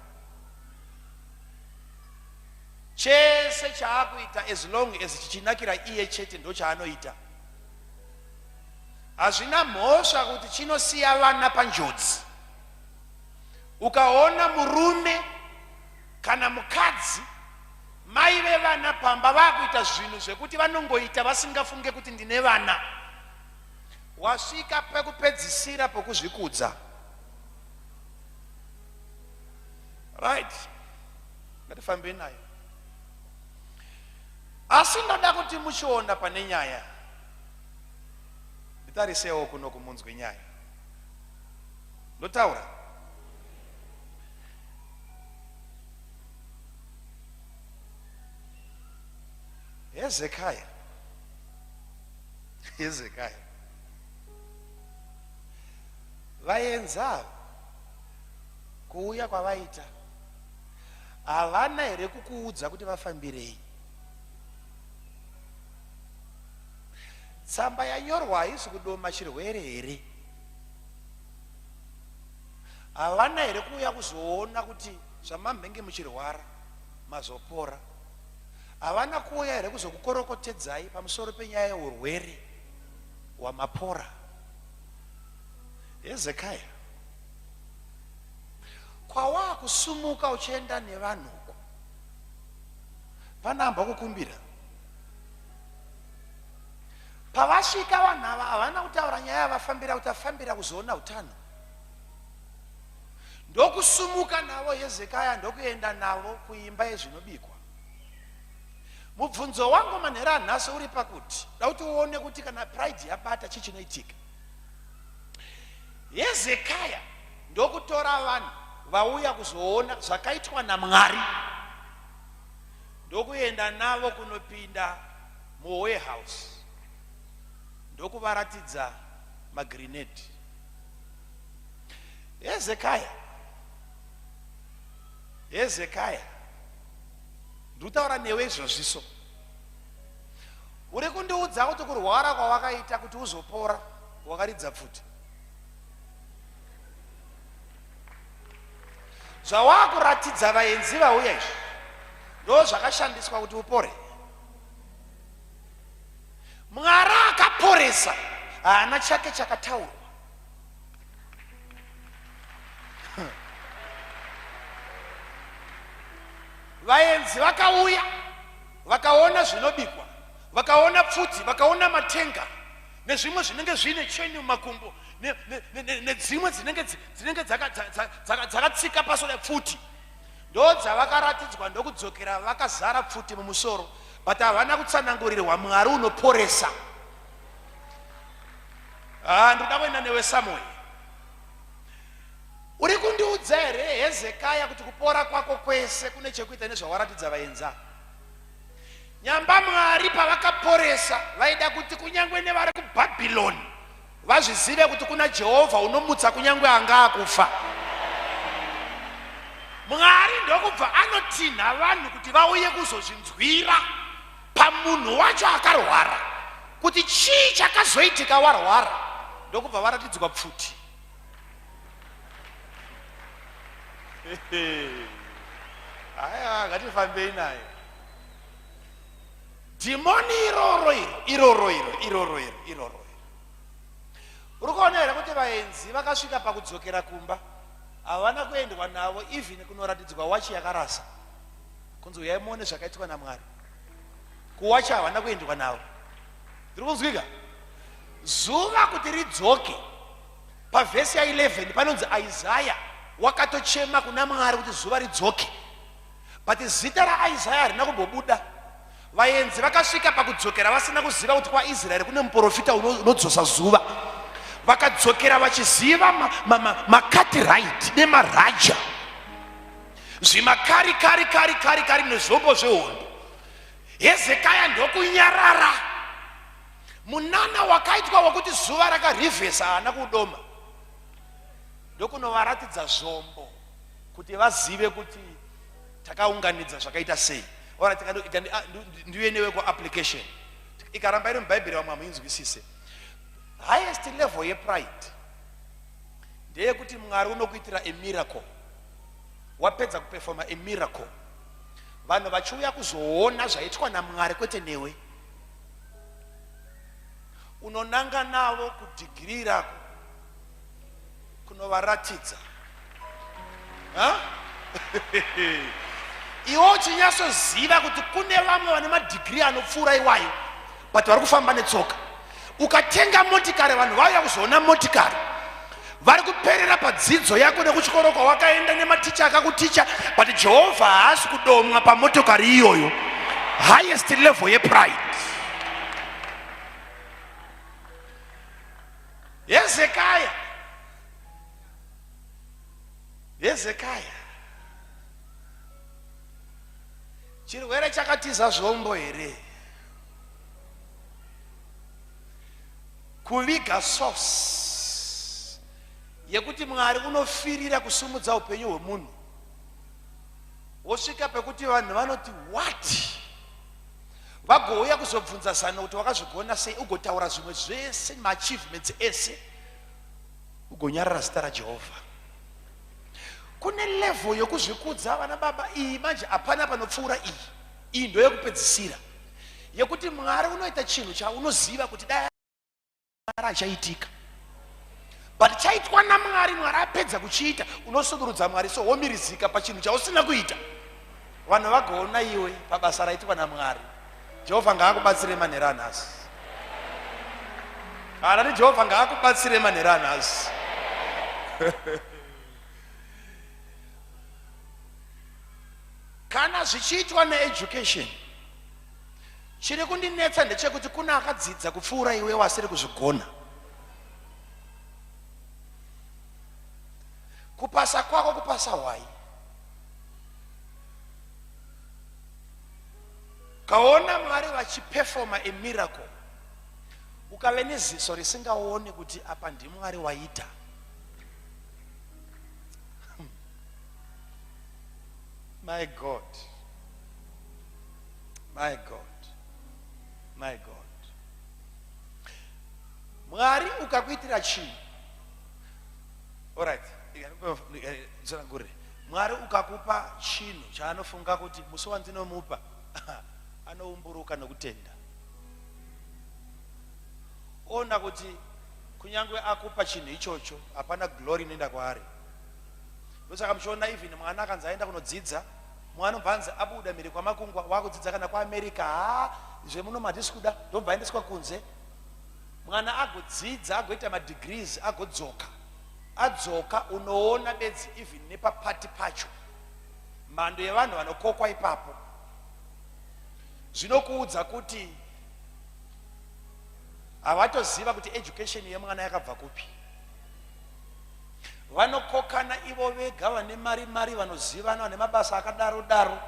chese chaakuita as long as chichinakira iye chete ndo chaanoita. Hazvina mhosva kuti chinosiya vana panjodzi. Ukaona murume kana mukadzi mai vevana pamba vakuita zvinhu zvekuti vanongoita vasingafunge kuti ndine vana, wasvika pekupedzisira pokuzvikudza. Right? Ngatifambe nayo. Asi ndoda kuti muchiona pane nyaya, nditarisewo kuno kumunzwe nyaya. Ndotaura. Hezekaya vaenza kuuya kwavaita, havana here kukuudza kuti vafambirei? Tsamba yanyorwa haisi kudoma chirwere here? Havana here kuuya kuzoona kuti zvamambenge muchirwara mazopora? Havana kuuya here kuzokukorokotedzai pamusoro penyaya yeurwere wamapora? Hezekaya, kwawa kusumuka uchienda nevanhu uko, panamba kukumbira. Pavasvika vanhu ava havana kutaura nyaya yavafambira, utafambira kuzoona utano. Ndokusumuka navo Hezekaya, ndokuenda navo kuimba yezvinobikwa. Mubvunzo wangu manhero anhasi uri pakuti dauti uone kuti kana pride yabata chii chinoitika. Hezekaya ndokutora vanhu vauya kuzoona zvakaitwa naMwari, ndokuenda navo kunopinda muwarehouse, ndokuvaratidza magrenade. Hezekaya, ndutaura newe izvozviso. Uri kundiudza kuti kurwara kwawakaita kuti uzopora wakaridza pfuti? Zvawakuratidza vaenzi vauya izvi ndo zvakashandiswa kuti upore? Mwari akaporesa, haana chake chakataurwa. Vaenzi vakauya, vakaona zvinobikwa, vakaona pfuti, vakaona matenga, nezvimwe zvinenge zvine cheni mumakumbo, nedzimwe dzinenge dzakatsika paso pfuti. Ndo dzavakaratidzwa ndokudzokera vakazara pfuti mumusoro, but havana kutsanangurirwa Mwari unoporesa. Ndoda kuenda newe Samuel. Uri kundiudza here Hezekaya kuti kupora kwako kwese kune chekuita nezvawaratidza vaenza? Nyamba Mwari pavakaporesa vaida kuti kunyangwe nevari kuBhabhiloni vazvizive kuti kuna Jehovha unomutsa kunyangwe anga akufa. Mwari ndokubva anotinha vanhu kuti vauye kuzozvinzwira pamunhu wacho akarwara, kuti chii chakazoitika warwara, ndokubva varatidzwa pfuti. haya ngatifambei naye. Dhimoni iroro uri kuona here kuti vaenzi vakasvika pakudzokera kumba havana kuendwa navo, even kunoratidzwa wachi yakarasa kunzi uyai muone zvakaitwa naMwari. Kuwachi havana kuendwa navo. Ndiri kunzwika? Zuva kuti ridzoke pavhesi ya11 panonzi Isaiah wakatochema kuna Mwari kuti zuva ridzoke, but zita raIsaiah harina kumbobuda. Vaenzi vakasvika pakudzokera vasina kuziva kuti kwaIsraeri kune muprofita unodzosa zuva. Vakadzokera vachiziva makatiraiti nemaraja, zvimakari nezvombo zvehondo. Hezekaya ndokunyarara. Munana wakaitwa wakuti zuva rakarivhesa hana kudoma ndokunovaratidza zvombo kuti vazive kuti takaunganidza zvakaita sei. Ndiye newe ku-application ikaramba iri mubhaibheri vamwe hamuinzwisise. Highest level yepride ndeyekuti Mwari unokuitira a miracle. Wapedza kuperforma a miracle, vanhu vachiuya kuzoona zvaitwa naMwari kwete newe, unonanga navo kudhigiri rako kunovaratidza. Iwo uchinyasoziva kuti kune vamwe vane madhigiri anopfuura iwayo but vari kufamba netsoka. Ukatenga motikari, vanhu vauya kuzoona motikari, vari kuperera padzidzo yako nekuchikoro kwawakaenda nematicha akakuticha, but Jehovha haasi kudomwa pamotokari iyoyo. Highest level yepride. Hezekaya chirwere chakatiza zvombo here. Kuviga source yekuti Mwari unofirira kusumudza upenyu hwemunhu. Wosvika pekuti vanhu vanoti what, vagouya kuzobvunzasana kuti wakazvigona sei, ugotaura zvimwe zvese maachievements ese, ugonyarara zita raJehovha. Kune level yokuzvikudza vana baba, iyi manje hapana panopfuura iyi ndo yekupedzisira, yekuti Mwari unoita chinhu chaunoziva kuti dai chaitika, but chaitwa naMwari, Mwari apedza kuchiita, unosudurudza Mwari, so womirizika pachinhu chausina kuita. Vanhu vagoona iwe pabasa raitwa naMwari. Jehovha ngaakubatsire manhero anhasi. Kana Jehovha ngaakubatsire manhero anhasi. Kana zvichiitwa needucation, chiri kundinetsa ndechekuti kuna akadzidza kupfuura iwe wasiri kuzvigona. Kupasa kwako kupasa wai. Kaona Mwari vachiperforma a miracle, ukave neziso risingaoni kuti apa ndiMwari waita. My God, my God, my God. Mwari ukakuitira chinhu, alright, Mwari ukakupa chinhu chaanofunga kuti musi wandinomupa anoumburuka nokutenda. Ona kuti kunyangwe akupa chinhu ichocho hapana glory inoenda kwaari. Ndosaka muchiona even mwana akanzi aenda kunodzidza, mwana anobvanzi abuda mhiri kwamakungwa wakudzidza kana kwaAmerica, zvemuno matisi kuda ndobva aendeswa kunze. Mwana agodzidza agoita madegrees agodzoka, adzoka unoona bedzi even nepapati pacho mhando yevanhu vanokokwa ipapo. Zvinokuudza kuti havatoziva kuti education yemwana yakabva kupi. Vanokokana ivo vega vane mari vanozivana vane mabasa akadaro.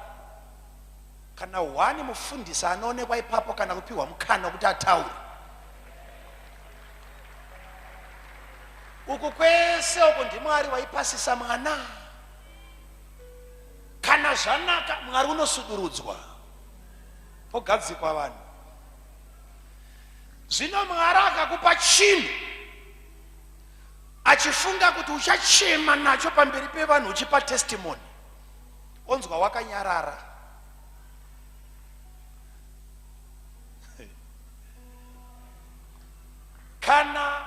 Kana wani mufundisi anoonekwa ipapo kana kupiwa mukana kuti ataure. Uku kwese uko ndiMwari waipasisa mwana. Kana zvanaka Mwari unosudurudzwa pogadzikwa vanhu. Zvino Mwari akakupa chinhu, achifunga kuti uchachema nacho pamberi pevanhu uchipa testimony, onzwa wakanyarara. Kana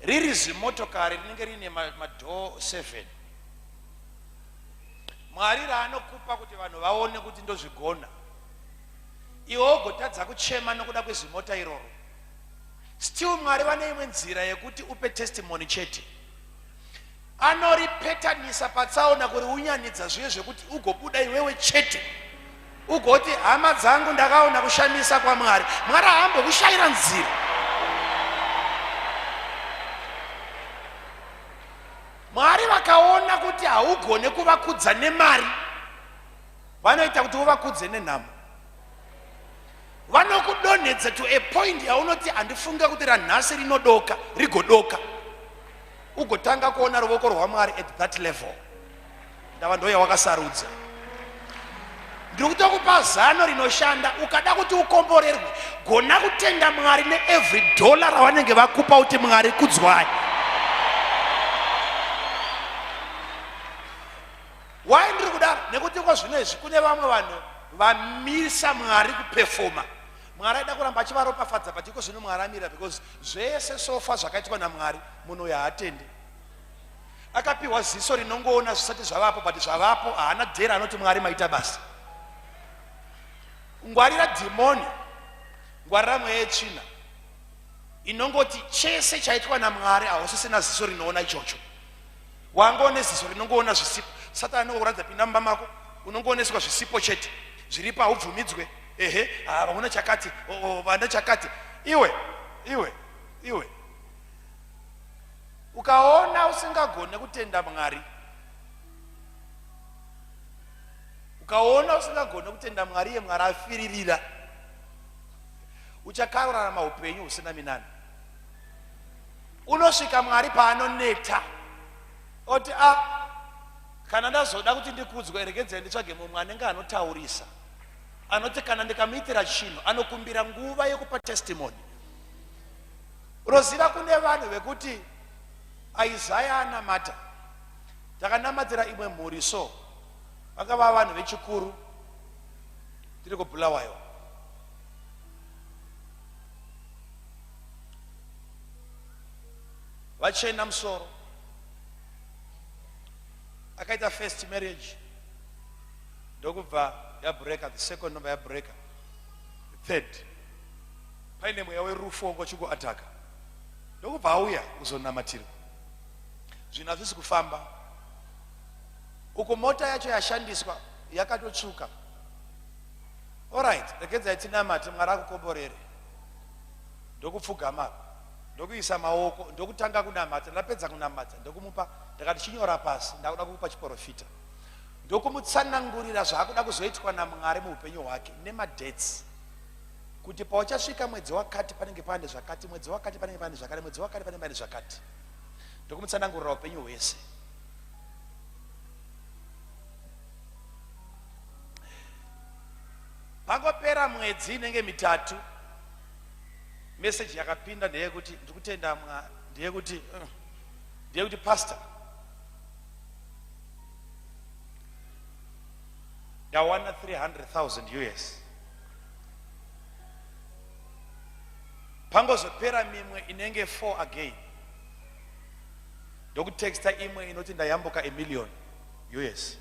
riri zimotokari rinenge rine madhoo 7, Mwari raanokupa kuti vanhu vaone kuti ndozvigona, iwe wogotadza kuchema nokuda kwezimota iroro, still Mwari vane imwe nzira yekuti upe testimony chete. Anoripetanisa patsaona kuri unyanidza zviye zvekuti ugobuda iwewe chete ugoti hama dzangu ndakaona kushamisa kwaMwari. Mwari haambokushayira nzira. Mwari vakaona kuti haugone kuvakudza nemari, vanoita kuti uvakudze nenhamo. Vanokudonhedza to a point yaunoti handifunga kuti ranhasi rinodoka rigodoka, ugotanga kuona ruoko rwaMwari at that level. Ndava ndo yawakasarudza. Ndiri kutokupa zano rinoshanda. Ukada kuti ukomborerwe, gona kutenda Mwari ne every dollar ravanenge vakupa kuti Mwari kudzwai. Why ndiri kudaro? Nekuti kwa zvino izvi kune vamwe vanhu vamisa Mwari kuperforma. Mwari aida kuramba achivaropafadza, but iko zvino Mwari amira, because zvese sofa zvakaitwa naMwari munhu haatende. Akapiwa ziso rinongoona zvisati zvavapo, but zvavapo haana dhera anoti Mwari maita basa. Ngwarira dhimoni, ngwarira mweya yetsvina inongoti chese chaitwa naMwari hausisina ziso rinoona ichocho. Wangoone ziso rinongoona zvisipo. Satani anokuratidza pinda mumba mako, unongooneswa zvisipo chete, zviripo haubvumidzwe. Una chakati, vana chakati. Iwe ukaona usingagone kutenda Mwari, ukaona usingagone kutenda Mwari, ye Mwari afiririra, uchakararama upenyu usina minani. Unosvika Mwari paanoneta oti kana ndazoda kuti ndikudzwe, regedzai nditsvage mumwe anenge anotaurisa, anoti kana ndikamuitira chino anokumbira nguva yekupa testimony. Unoziva kune vanhu vekuti Isaiah anamata, takanamatira imwe mhuri so, vakava vanhu vechikuru tiri kubhulawayo. Vachena musoro, akaita first marriage, ndokubva yabreka, the second number yabreka, the third paine mweya werufu wongochikuataka, ndokubva auya kuzonamatira. Zvinhu hazvisi kufamba. Uko mota yacho yashandiswa yakatotsvuka. Alright, regedzai tinamate, Mwari akukomborere. Ndokupfugama, ndokuisa maoko, ndokutanga kunamata. Ndapedza kunamata, ndokumupa, ndakati chinyora pasi, ndakuda kukupa chiprofita. Ndokumutsanangurira zvaakuda kuzoitwa naMwari muupenyu hwake nemadates, kuti pauchasvika mwedzi wakati panenge pane zvakati, mwedzi wakati panenge pane zvakati, mwedzi wakati panenge pane zvakati. Ndokumutsanangurira upenyu hwese. Pangopera mwedzi inenge mitatu, message yakapinda ndeyekuti ndikutenda Mwari, ndeyekuti pastor, ndawana 300,000 US. Pangozopera mimwe inenge 4 again, ndokutexta imwe inoti ndayambuka $1 million US.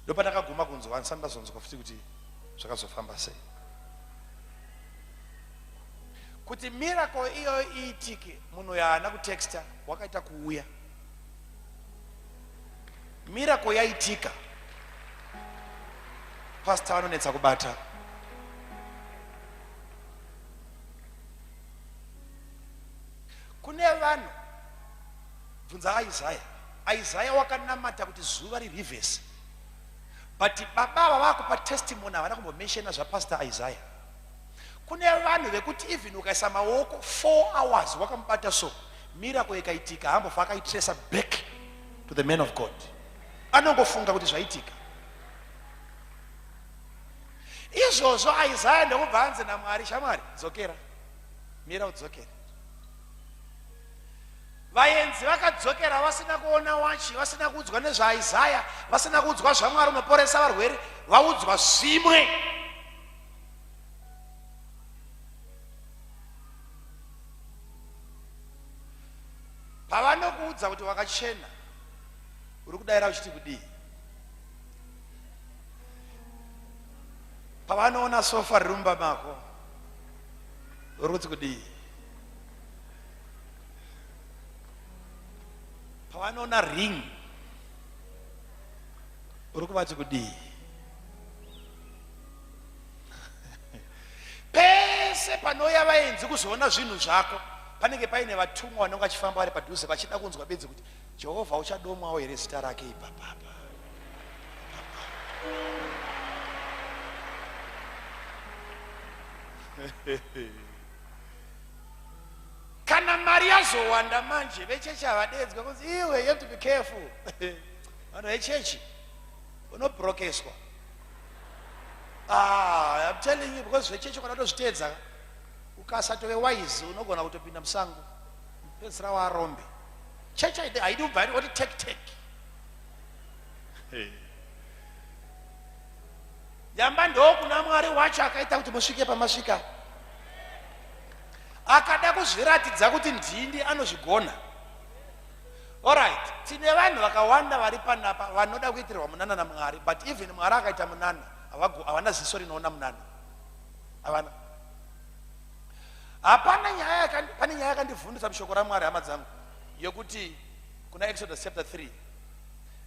Ndopatakaguma kunzwa nsambazonzwa futi kuti zvakazofamba sei. Kuti miracle iyo iitike, munhu yaana kutexta wakaita kuuya. Miracle yaitika, pastor anonetsa kubata. Kune vanhu, bvunza Isaiah wakanamata kuti zuva ririvhese, but baba vavakupa testimony havana kumbomenshena zvapastor Isaiah. Kune vanhu vekuti even ukaisa maoko 4 hours wakamubata so, miracle ikaitika, hambofa akaitrace back to the man of God. Anongofunga kuti zvaitika. izvozvo Isaiah ndokubva anzi naMwari, shamwari dzokera, mira udzokere. Vaenzi vakadzokera vasina kuona wachi, vasina kuudzwa nezvaIsaiah, vasina kuudzwa zvaMwari unoporesa varwere, vaudzwa zvimwe. Pavanokuudza kuti wakachena, uri kudaira uchiti kudii? Pavanoona sofa rirumba mako, uri kuti kudii? Pavanoona ring, uri kuvati kudii? Pese panouya vaenzi kuzoona zvinhu zvako, panenge paine vatumwa vanonga vachifamba vari padhuze vachida kunzwa bedzi kuti Jehovha uchadomwawo here zita rake ipapapa. Kana mari yazowanda manje vechechi havadedzwa kunzi iwe, you have to be careful. Vanhu vechechi unobrokeswa. I'm telling you, because vechechi kana tozviteedza ukasatove wise unogona kutopinda musango pedzisira warombe. Chechi haidi ubva kuti tek. Yamba ndokuna Mwari wacho akaita kuti musvike pamasvika. Akada kuzviratidza kuti ndini anozvigona. Alright, tine vanhu vakawanda vari panapa vanoda kuitirwa munana naMwari, but even Mwari akaita munana havana ziso rinoona munana. Havana. Pane nyaya yakandivhundisa mushoko raMwari, hama dzangu, yokuti kuna Exodus chapter 3.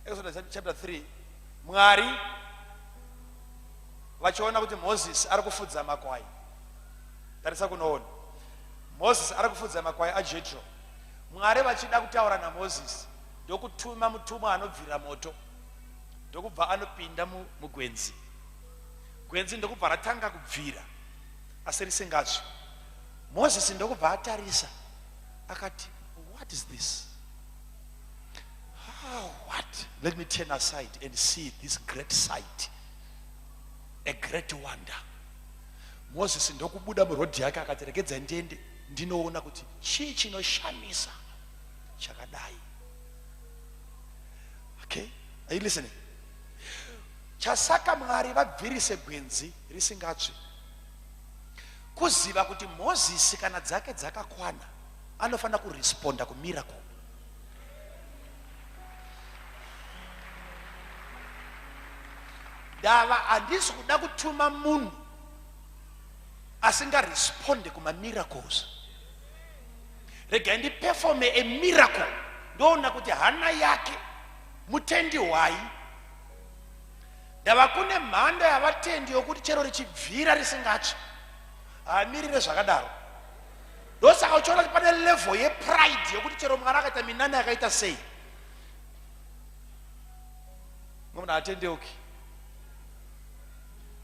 Exodus chapter 3, Mwari vachiona kuti Moses ari kufudza makwai. Tarisa kunoona. Moses ari kufudza makwai aJethro. Mwari vachida kutaura naMoses ndokutuma mutumwa anobvira moto, ndokubva anopinda mugwenzi. Gwenzi ndokubva ratanga kubvira asi risingazvi. Moses ndokubva atarisa akati, what is this? What? Let me turn aside and see this great sight, a great wonder. Moses ndokubuda murodhi yake akati, rekedza ndiende ndinoona kuti chii chinoshamisa chakadai. Okay, are you listening? Chasaka Mwari vabvirise gwenzi risingatsvi, kuziva kuti Moses kana dzake dzakakwana anofanira kuresponda kumiracle. Dava handisi kuda kutuma munhu asingaresponde kuma-miracles. Rega ndiperforme a miracle ndoona kuti hana yake mutendi hwai. Dava kune mhando yavatendi yokuti chero richibvira risingatsvi haamirire zvakadaro. Ndosaka uchiona kuti pane level yepride yokuti chero Mwari akaita minana yakaita sei, munhu atendeuki.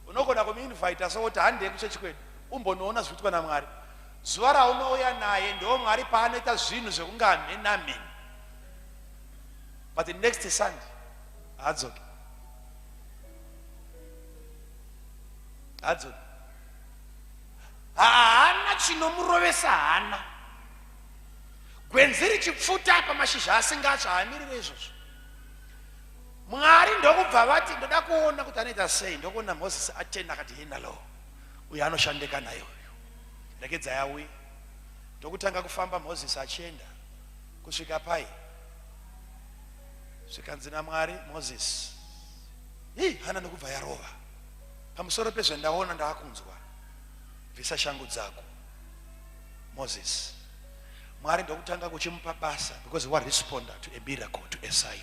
Unogona kumuinvita sokuti handei kuchechi kwedu umbonoona zvikuitwa naMwari. Zuva raunouya naye ndo Mwari paanoita zvinhu zvekunge amen amen, but the next Sunday haadzoki. Haana chinomurovesa, hana. Gwenzi richipfuta pamashizha asingatsvi haamirire izvozvo. Mwari ndokubva vati ndoda kuona kuti anoita sei. Ndokuona Moses atenda akati, henalo uyu anoshandika naye uyu, rekedza auye. Ndokutanga kufamba Moses achienda kusvika pai, zvikanzi naMwari, Moses, hana nokubva yarova pamusoro pezvendaona ndaakunzwa, bvisa shangu dzako. Moses, Mwari ndokutanga kuchimupa basa, because he responda to a miracle, to a sign.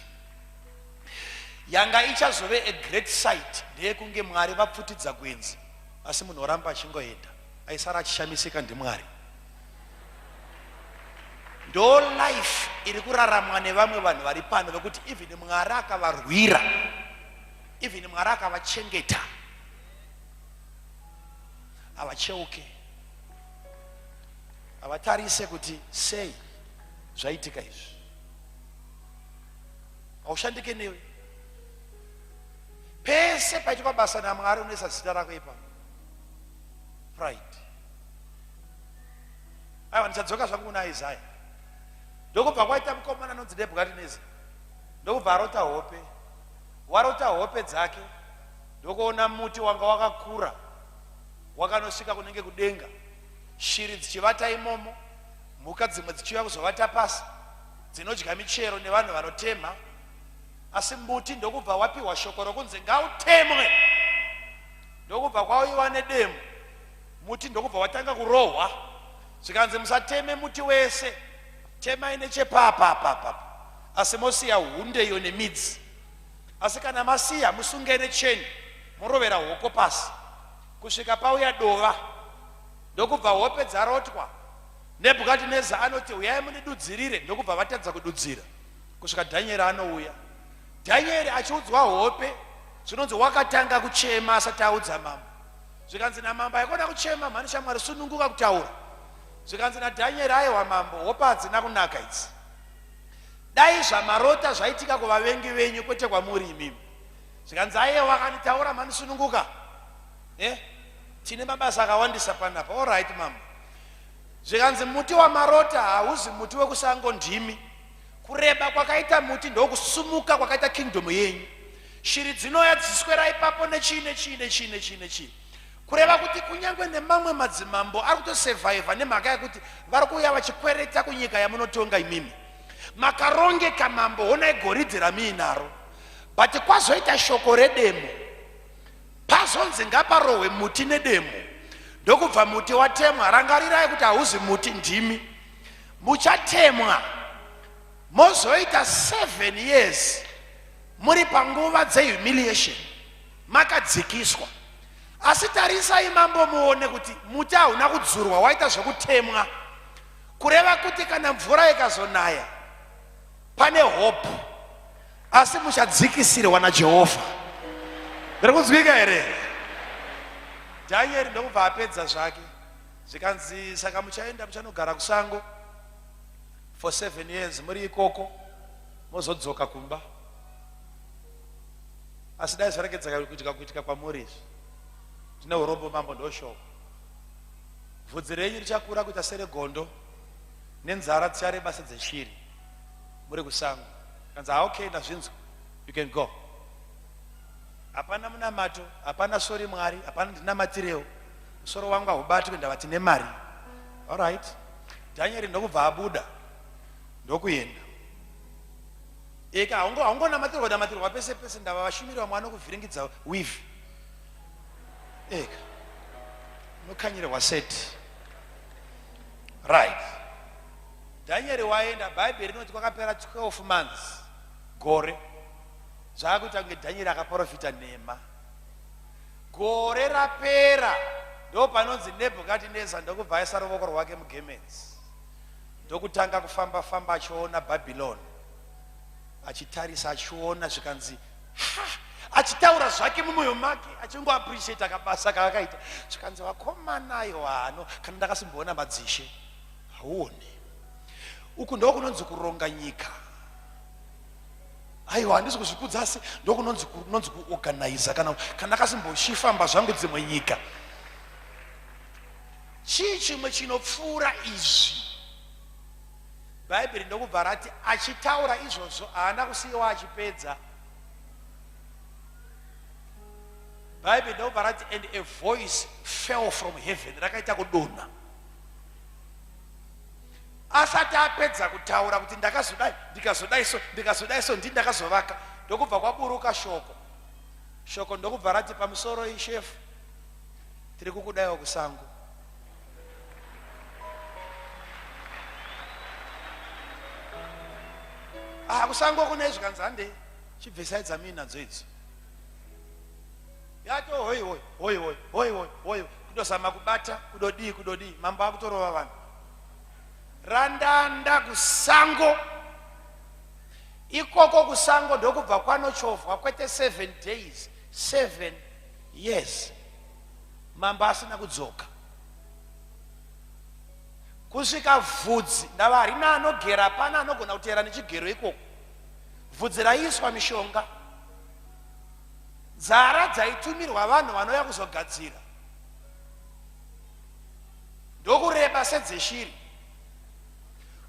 Yanga ichazove a great sight ndeyekunge Mwari vapfutidza gwenzi asi munhu oramba achingoenda aisara achishamisika ndiMwari. Ndo life iri kuraramwa nevamwe vanhu vari pano vekuti even Mwari akavarwira, even Mwari akavachengeta, havacheuke, havatarise kuti sei zvaitika izvi. Haushandike newe. Pese paitwa basa naMwari unoisa zita rako ipapo. pride. Aiwa, ndichadzoka zvangu kuna Isaiah. Ndokubva kwaita mukomana anonzi Nebhukadhineza. Ndokubva arota hope. Warota hope dzake. Ndokuona muti wanga wakakura wakanosvika kunenge kudenga. Shiri dzichivata imomo, mhuka dzimwe dzichiuya kuzovata pasi, dzinodya michero nevanhu vanotema. Asi muti ndokubva wapiwa shoko rokunzi ngautemwe. Ndokubva kwauyiwa nedemo. Muti ndokubva watanga kurohwa. Zvikanzi musateme muti wese, temai nechepapa. Asi mosiya hunde iyo nemidzi. Asi kana masiya musunge necheni, murovera hoko pasi, kusvika pauya dova. Ndokubva hope dzarotwa. Nebhukadhineza anoti uyai munidudzirire. Ndokubva vatadza kududzira kusvika Dhanieri anouya. Dhanieri achiudzwa hope, zvinonzi wakatanga kuchema asati audza mambo. Zvikanzi namambo aikona kuchema, mhani shamwari sununguka kutaura. Zvikanzi naDhanieri aiwa mambo, hope hadzina kunaka idzi. Dai zvamarota zvaitika kuvavengi venyu kwete kwamuri imimi. Zvikanzi aiwa wakanditaura mhani sununguka. Tine mabasa akawandisa panapa. All right mambo. Zvikanzi muti wamarota hauzi muti wekusango ndimi. Kureba kwakaita muti ndokusumuka kwakaita kingdom yenyu. Shiri dzinoya dziswera ipapo nechine. Kureva kuti kunyangwe nemamwe madzimambo ari kutosurvive nemhaka yekuti vari kuuya vachikwereta kunyika yamunotonga imimi. Makarongeka mambo, honai goridhe ramuinaro. But kwazoita shoko redemo, pazonzi ngaparohwe muti nedemo. Ndokubva muti watemwa. Rangarirai kuti hauzi muti ndimi. Muchatemwa. Mozoita 7 years muri panguva dzehumiliation, makadzikiswa. Asi tarisai mambo muone kuti muti hauna kudzurwa, waita zvekutemwa. Kureva kuti kana mvura ikazonaya pane hope, asi muchadzikisirwa naJehovha. Ndiri kunzwika here? Dhanieri ndokubva apedza zvake. Zvikanzi saka muchaenda muchanogara kusango for 7 years, muri ikoko mozodzoka kumba. Asi dai zvaregedza kuitika kwamuri izvi, tine urombo mambo ndoshoko. Bvudzi renyu richakura kuita seregondo, nenzara dzichareba sedzeshiri muri kusango. Kanzi okay, ndazvinzwa, you can go. Hapana munamato, hapana sori Mwari, hapana ndinamatirewo. Musoro wangu haubati kuenda vati nemari. All right. Dhanieri ndokubva abuda ndokuenda. Eka haungonamatirwa pese pese, ndava vashumiri vamwe vanokuvhiringidza weave. Eka nokanyirwa seti. Right. Dhanieri waenda, Bhaibheri rinoti kwakapera 12 months, gore. Zvakuita kunge Dhanieri akaprofita nhema. Gore rapera, ndo panonzi Nebhukadhineza ndokubva aisa ruoko rwake mugemenzi. Ndokutanga kufamba achiona Bhabhiloni. Achitarisa achiona, zvikanzi achitaura zvake mumwoyo make, achingoappreciate kabasa kaakaita. Zvikanzi vakomana iwa ano, kana ndakasimboona madzishe hauone. Uku ndokunonzi kuronga nyika. Aiwa, handisi kuzvikudza asi ndokunonzi kuorganize. Kana ndakasimbofamba zvangu dzimwe nyika. Chii chimwe chinopfuura izvi? Bhaibheri ndokubva rati achitaura izvozvo haana kusiyiwa achipedza. Bhaibheri ndokubva rati and a voice fell from heaven, rakaita kudonha. Asati apedza kutaura kuti ndakazodai, ndikazodaiso ndakazovaka, ndokubva kwaburuka shoko. Shoko ndokubva rati pamusoro ishefu, tiri kukudaiwa kusango. Kusango kune zvikanzi hande chibvesaidza mini nadzo idzi. Yato hoi, kudozama kubata, kudodii, mambo akutorova vanhu. Randanda kusango. Ikoko kusango ndokubva kwanochovhwa kwete 7 days, 7 years. Mambo asina kudzoka. Kusvika bvudzi, ndava harina anogera pana anogona kutera nechigero ikoko. Bvudzi raiswa mishonga. Nzara dzaitumirwa vanhu vanouya kuzogadzira. ndokurembera sedzeshiri,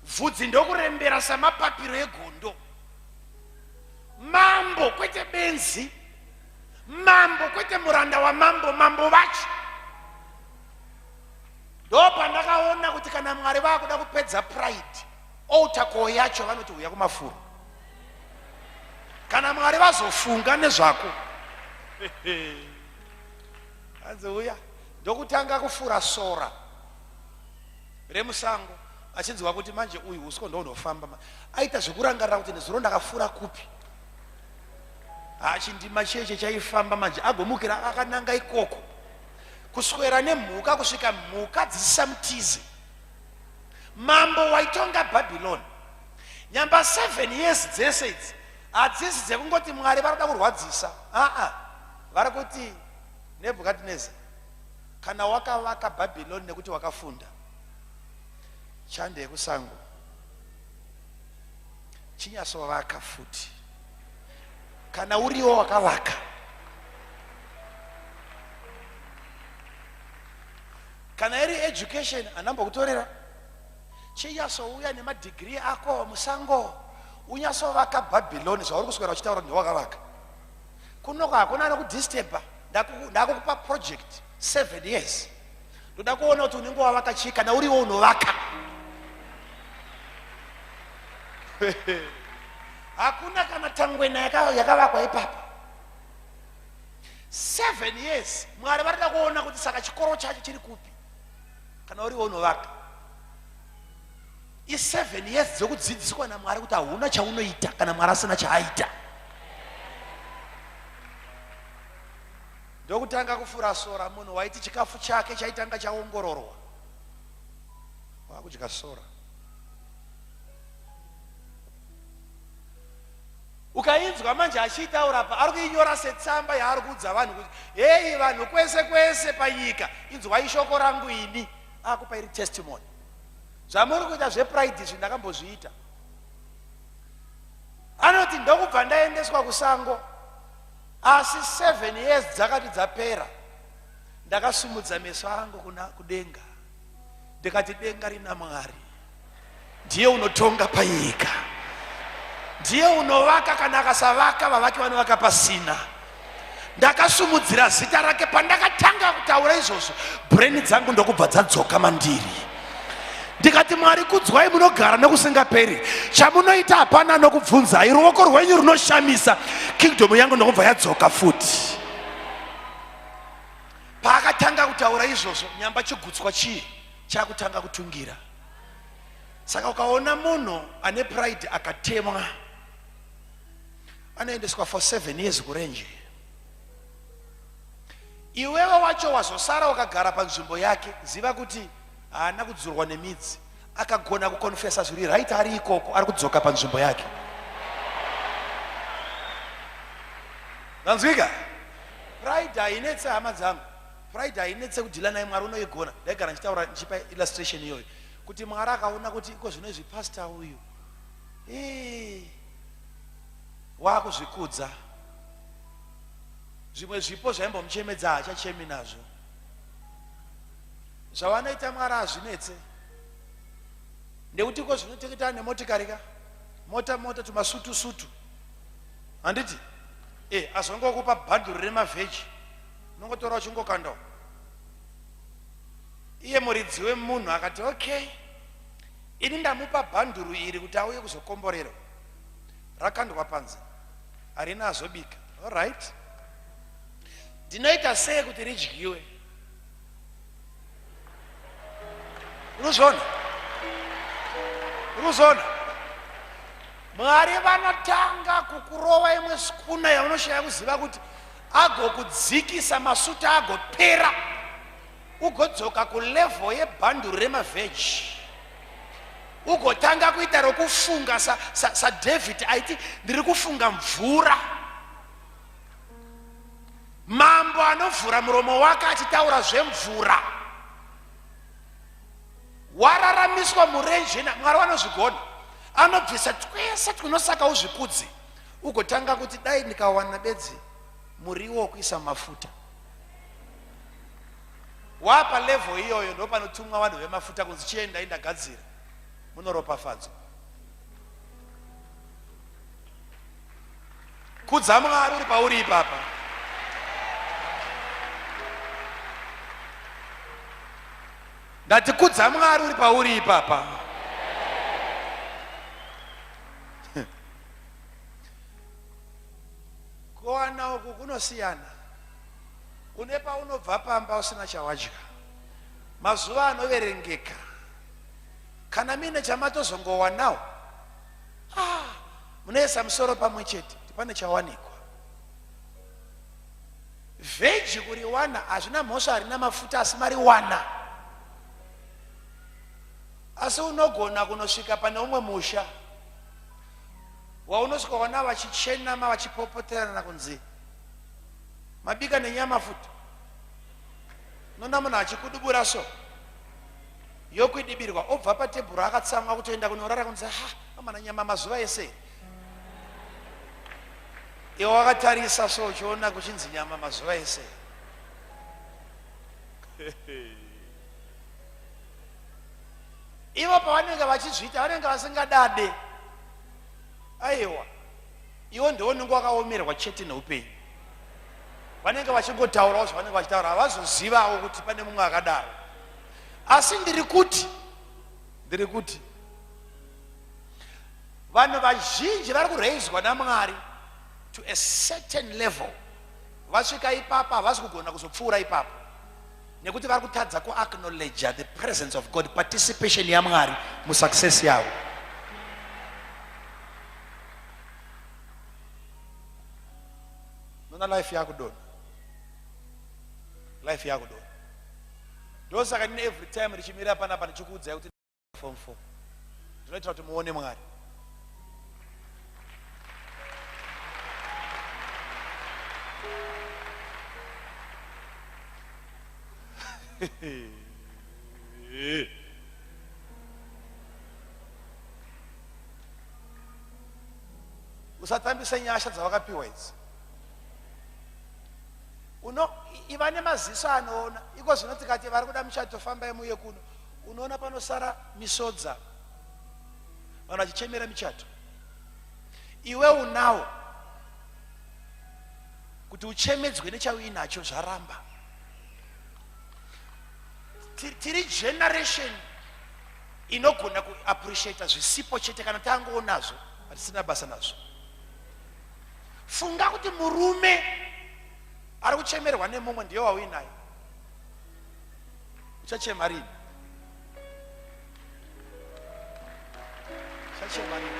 vhudzi ndokurembera samapapiro egondo. Mambo kwete benzi, mambo kwete muranda wa mambo, mambo vacho. Ndopa ndakaona kuti kana Mwari vakuda kupedza pride, outako yacho vanoti uya kumafuro. Kana Mwari vazofunga nezvako, anzouya ndokutanga kufura sora remusango, achinzwa kuti manje uyu usko ndonofamba, aita zvekurangarira kuti nezuro ndakafura kupi. Achindima cheche chaifamba manje agomukira akananga ikoko, kuswera nemhuka kusvika mhuka dzisamutize. Mambo waitonga Babyloni nyamba 7 years dzese idzi hadzisi dzekungoti Mwari varikuda kurwadzisa. Vari kuti Nebhukadhineza, kana wakavaka Babyloni nekuti wakafunda, chande yekusango chinyasovaka futi. Kana uriwo wakavaka, kana iri education anambokutorera, chinyasouya nemadegree ako musango, unyasovaka Babyloni zvauri kuswera uchitaura kuti ndewakavaka. Kunoko hakuna nokudisturba. Ndakukupa project 7 years, ndoda kuona kuti unenge wavaka chii kana uriwo unovaka. Hakuna kana tangwena yakavakwa ipapa 7 years. Mwari varida kuona kuti saka chikoro chacho chiri kupi kana uriwo unovaka. I7 years dzekudzidziswa naMwari kuti hauna chaunoita kana Mwari asina chaaita. Ndokutanga kufura sora munhu waiti chikafu chake chaitanga chaongororwa, wakudya sora. Ukainzwa manje achitaura pa, ari kuinyora setsamba yaari kuudza vanhu kuti hei vanhu kwese kwese panyika inzwai shoko rangu ini. Akupa iri testimony. Zvamuri kuita zvepride izvi ndakambozviita. Anoti ndokubva ndaendeswa kusango, asi 7 years dzakati dzapera, ndakasumudza meso angu kudenga, ndikati denga rina Mwari, ndiye unotonga panyika, ndiye unovaka kana akasavaka vavaki vanovaka pasina. Ndakasumudzira zita rake. Pandakatanga kutaura izvozvo, brain dzangu ndokubva dzadzoka mandiri. Ndikati Mwari kudzwai munogara nekusingaperi, chamunoita hapana nokubvunzai, ruoko rwenyu runoshamisa, kingdom yangu ndokubva yadzoka futi. Paakatanga kutaura izvozvo, nyamba chigutswa chii chakutanga kutungira. Saka ukaona munhu ane pride akatemwa, anoendeswa for 7 years kurenje. Iwewe wacho wazosara ukagara panzvimbo yake, ziva kuti haana kudzurwa nemidzi, akagona kukonfesa zviri right ari ikoko, ari kudzoka panzvimbo yake. Nanzwika? Pride hainetse hama dzangu, pride hainetse kudhila naye Mwari unoigona. Ndaigara ndichitaura ndichipa illustration iyoyo kuti Mwari akaona kuti iko zvinozvi pastor uyu wakuzvikudza, zvimwe zvipo zvaimbomuchemedza haachachemi nazvo. Zvavanoita Mwari hazvinetse, ndekuti iko zvinoteketa nemotikari ka mota tumasutu handiti azongokupa bhanduru remavheji, unongotora uchingokandawo. Iye muridzi wemunhu akati okay, ini ndamupa bhanduru iri kuti auye kuzokomborera, rakandwa panze, harina azobika. Alright, ndinoita sei kuti ridyiwe? Ruzona Mwari vanotanga kukurova imwe skuna yaunoshaya kuziva kuti agokudzikisa masuta agopera, ugodzoka kulevel yebhanduru remavheji, ugotanga kuita rokufunga saDavid aiti ndiri kufunga mvura. Mambo anovhura muromo wake achitaura zvemvura, wararamiswa murenje naMwari vanozvigona, anobvisa twese tunosaka uzvikudzi, ugotanga kuti dai ndikawana bedzi muriwo wekuisa mafuta. wapa level iyoyo ndo panotumwa vanhu vemafuta kunzi chiendai ndagadzira munoropafadzwa. Kudza Mwari uri pauri ipapa. Ndati kudza Mwari uri pauri ipapa. Kuwana uku kunosiyana. Une paunobva pamba usina chawadya. Mazuva anoverengeka. Kana mine chamatozongowanawo. Munoisa musoro pamwe chete. Pane chawanikwa. Veji kuriwana hazvina mhosva harina mafuta asi mariwana. Asi unogona kunosvika pane umwe musha waunosvika wana vachichenama vachipopoterana kunzi mabika nenyama futa. Nona munhu achikudubura so yokwidibirwa obva patebhuru akatsamwa kutoenda kunorara kunzi amana nyama mazuva ese. Iwe wakatarisa so uchiona kuchinzi nyama mazuva ese. Ivo pavanenge vachizviita vanenge vasingadade. Aiwa, iwo ndiwo unenge wakaomerwa chete neupenyu. Vanenge vachingotaurawo zvavanenge vachitaura, havazozivawo kuti pane mumwe akadaro. Asi ndiri kuti vanhu vazhinji vari kureizwa naMwari to a certain level. Vasvika ipapa havasi kugona kuzopfuura ipapa. Nekuti vari kutadza ku-acknowledge the presence of God, participation yaMwari musuccess yavo. Nona life yakudona. Life yakudona. Ndosaka ndine every time ndichimira panapa ndichikuudzai kuti form 4. Ndinoitira kuti muone Mwari. Usatambisa nyasha dzavakapiwa idzi. Iva nemaziso anoona. Iko zvino tikati vari kuda muchato fambai muye kuno. Unoona panosara misodza. Vanhu vachichemera michato. Iwe unawo kuti uchemedzwe nechauinacho zvaramba. Tiri generation inogona kuappreciate zvisipo chete kana tangoonazvo hatisina basa nazvo. Funga kuti murume ari kuchemerwa nemumwe ndiye wauinayo. Uchachema rini? Uchachema rini?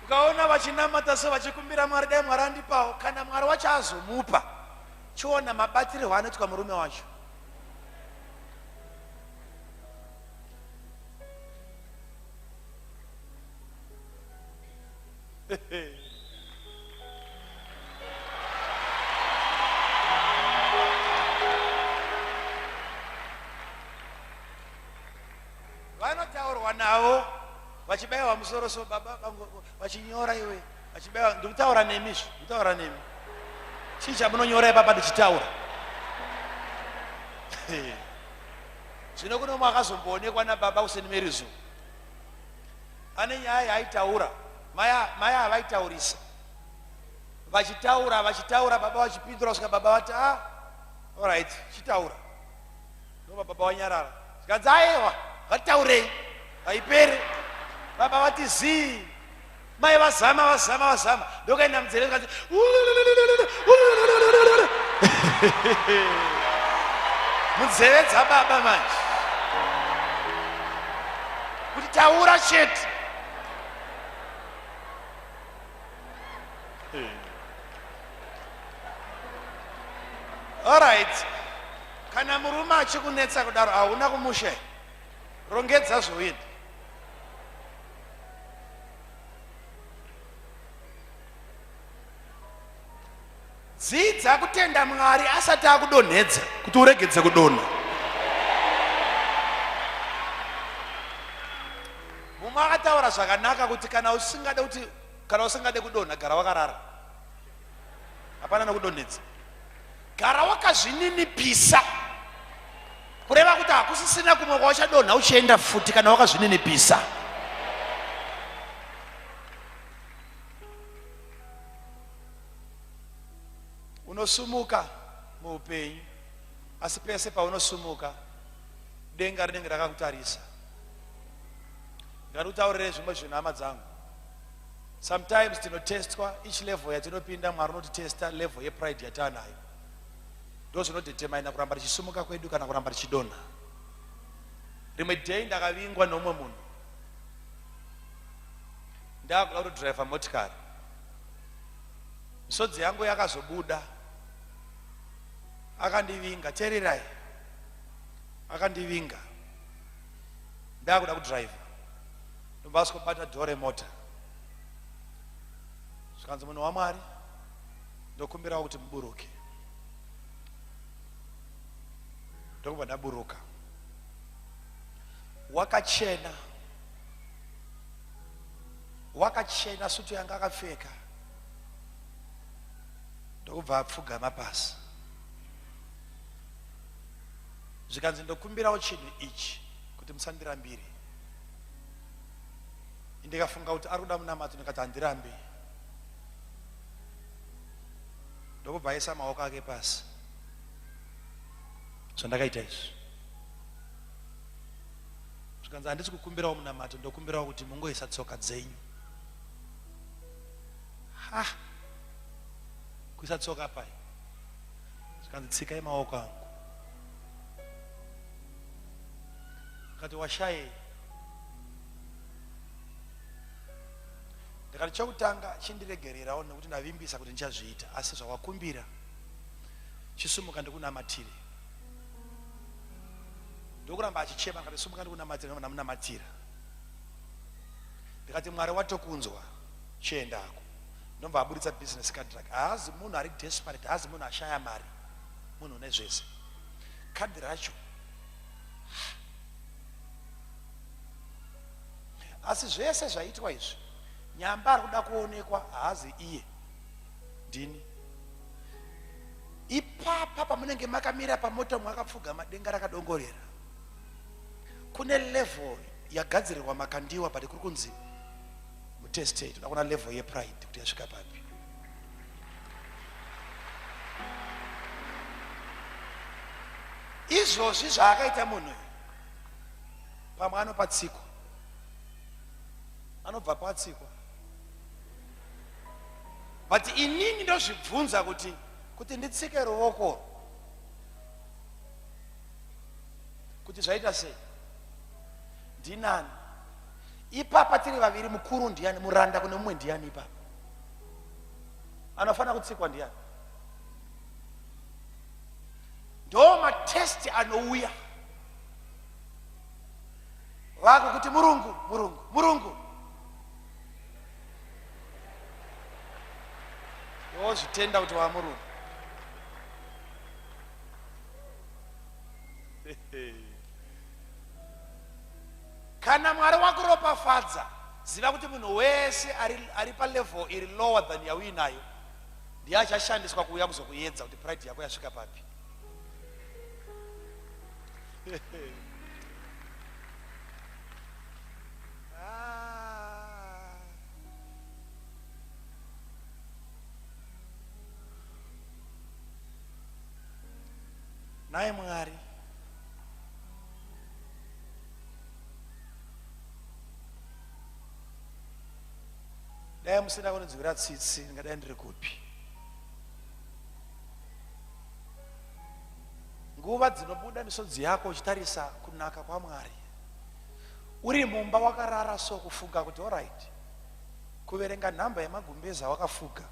Ukaona vachinamata so vachikumbira Mwari dai Mwari andipawo, kana Mwari wacho azomupa, chiona mabatiriro anoitwa murume wacho. Vanotaurwa navo vachibayiwa musoro so baba vachinyora iwe vachibayiwa. Ndikutaura nemi izvo, ndikutaura nemi. Chii chamunonyora ipapa ndichitaura? Zvino kuno makazomboonekwa nababa usenimerizo. Ane nyaya yaaitaura, mai havaitaurisa. Vachitaura baba vachipindura kusvika baba vati all right, chitaura. Ndoba baba wanyarara. Zvikanzi aiwa, vataurei, haiperi. Baba vati zii. Mai vazama. Ndokaenda munzeve zvikanzi munzeve dzababa manje. Kuti taura chete. All right. Kana murume achikunetsa kudaro hauna kumusha. Rongedza zvoenda. Dzidza kutenda Mwari asati akudonhedza kuti uregedze kudonha. Mumwe akataura zvakanaka kuti kana usingade kudonha gara wakarara. hapana nokudonhedza. Gara wakazvininipisa kureva kuti hakusisina kumwe kwauchadonha uchienda futi kana wakazvininipisa. Unosumuka muupenyu, asi pese paunosumuka denga rinenge rakakutarisa. Ngarutaurire zvimwe zvinhu hama dzangu. Sometimes tinotestwa, each level yatinopinda Mwari unotitesta level yepride yatanayo. Ndo zvinodetermine kuramba richisumuka kwedu kana kuramba richidonha. Rimwe day ndakavingwa nomumwe munhu. Ndakuda kutodriva motikari. Misodzi yangu yakazobuda. Akandivinga, terirai. Akandivinga. Ndakuda kudriva. Ndombasokubata dhore mota. Zvikanzi munhu waMwari, ndokumbirawo kuti muburuke. Ndokubva ndaburuka. Wakachena sutu yanga akapfeka. Ndokubva apfugama pasi. Zvikanzi ndokumbirawo chinhu ichi kuti musandirambire. Ndikafunga kuti ari kuda munamato, ndikati handirambi. Ndokubva aisa maoko ake pasi. Zvandakaita izvi. Zvikanzi handisi kukumbirawo munamato, ndokumbirawo kuti mungoisa tsoka dzenyu. Kuisa tsoka pai. Zvikanzi tsikai maoko angu. Ndikati washayei. Ndikati chokutanga chindiregererawo nekuti ndavimbisa kuti ndichazviita, asi zvawakumbira chisumuka ndikunamatire. Ndokuramba achichema ngati sumuka ndikunamatira ndomana munamatira. Ndikati Mwari watokunzwa, chiendako. Ndomva aburitsa business card rake. Haazi munhu ari desperate, haazi munhu ashaya mari. Munhu une zvese. Kadi racho. Asi zvese zvaitwa izvi, nyamba ari kuda kuonekwa haazi iye ndini. Ipapa pamunenge makamira pamota mwakapfugama denga rakadongorera, kune level yagadzirirwa Makandiwa pati kuri kunzi mutestate. Toda kuona level yepride kuti yasvika papi. Izvozvi zvaakaita munhu pamwe anopatsikwa, anobva patsikwa. But inini ndozvibvunza kuti nditsike ruoko kuti zvaita sei? Ndinani? Ipapa tiri vaviri, mukuru ndiani, muranda kune mumwe ndiani ipapa? Anofana kutsikwa ndiani? Ndo matesti anouya. Wako kuti murungu, murungu, murungu. Zvitenda kuti wa murungu. Kana Mwari wakuropafadza, ziva kuti munhu wese ari pa level iri lower than yauinayo ndiye achashandiswa kuuya kuzokuedza kuti pride yako yasvika papi. Naye Mwari dai musina kunonzwira tsitsi, ngadai ndiri kupi. Nguva dzinobuda misodzi yako uchitarisa kunaka kwaMwari, uri mumba wakarara so kufunga kuti alright, kuverenga nhamba yemagumbeza wakafuga.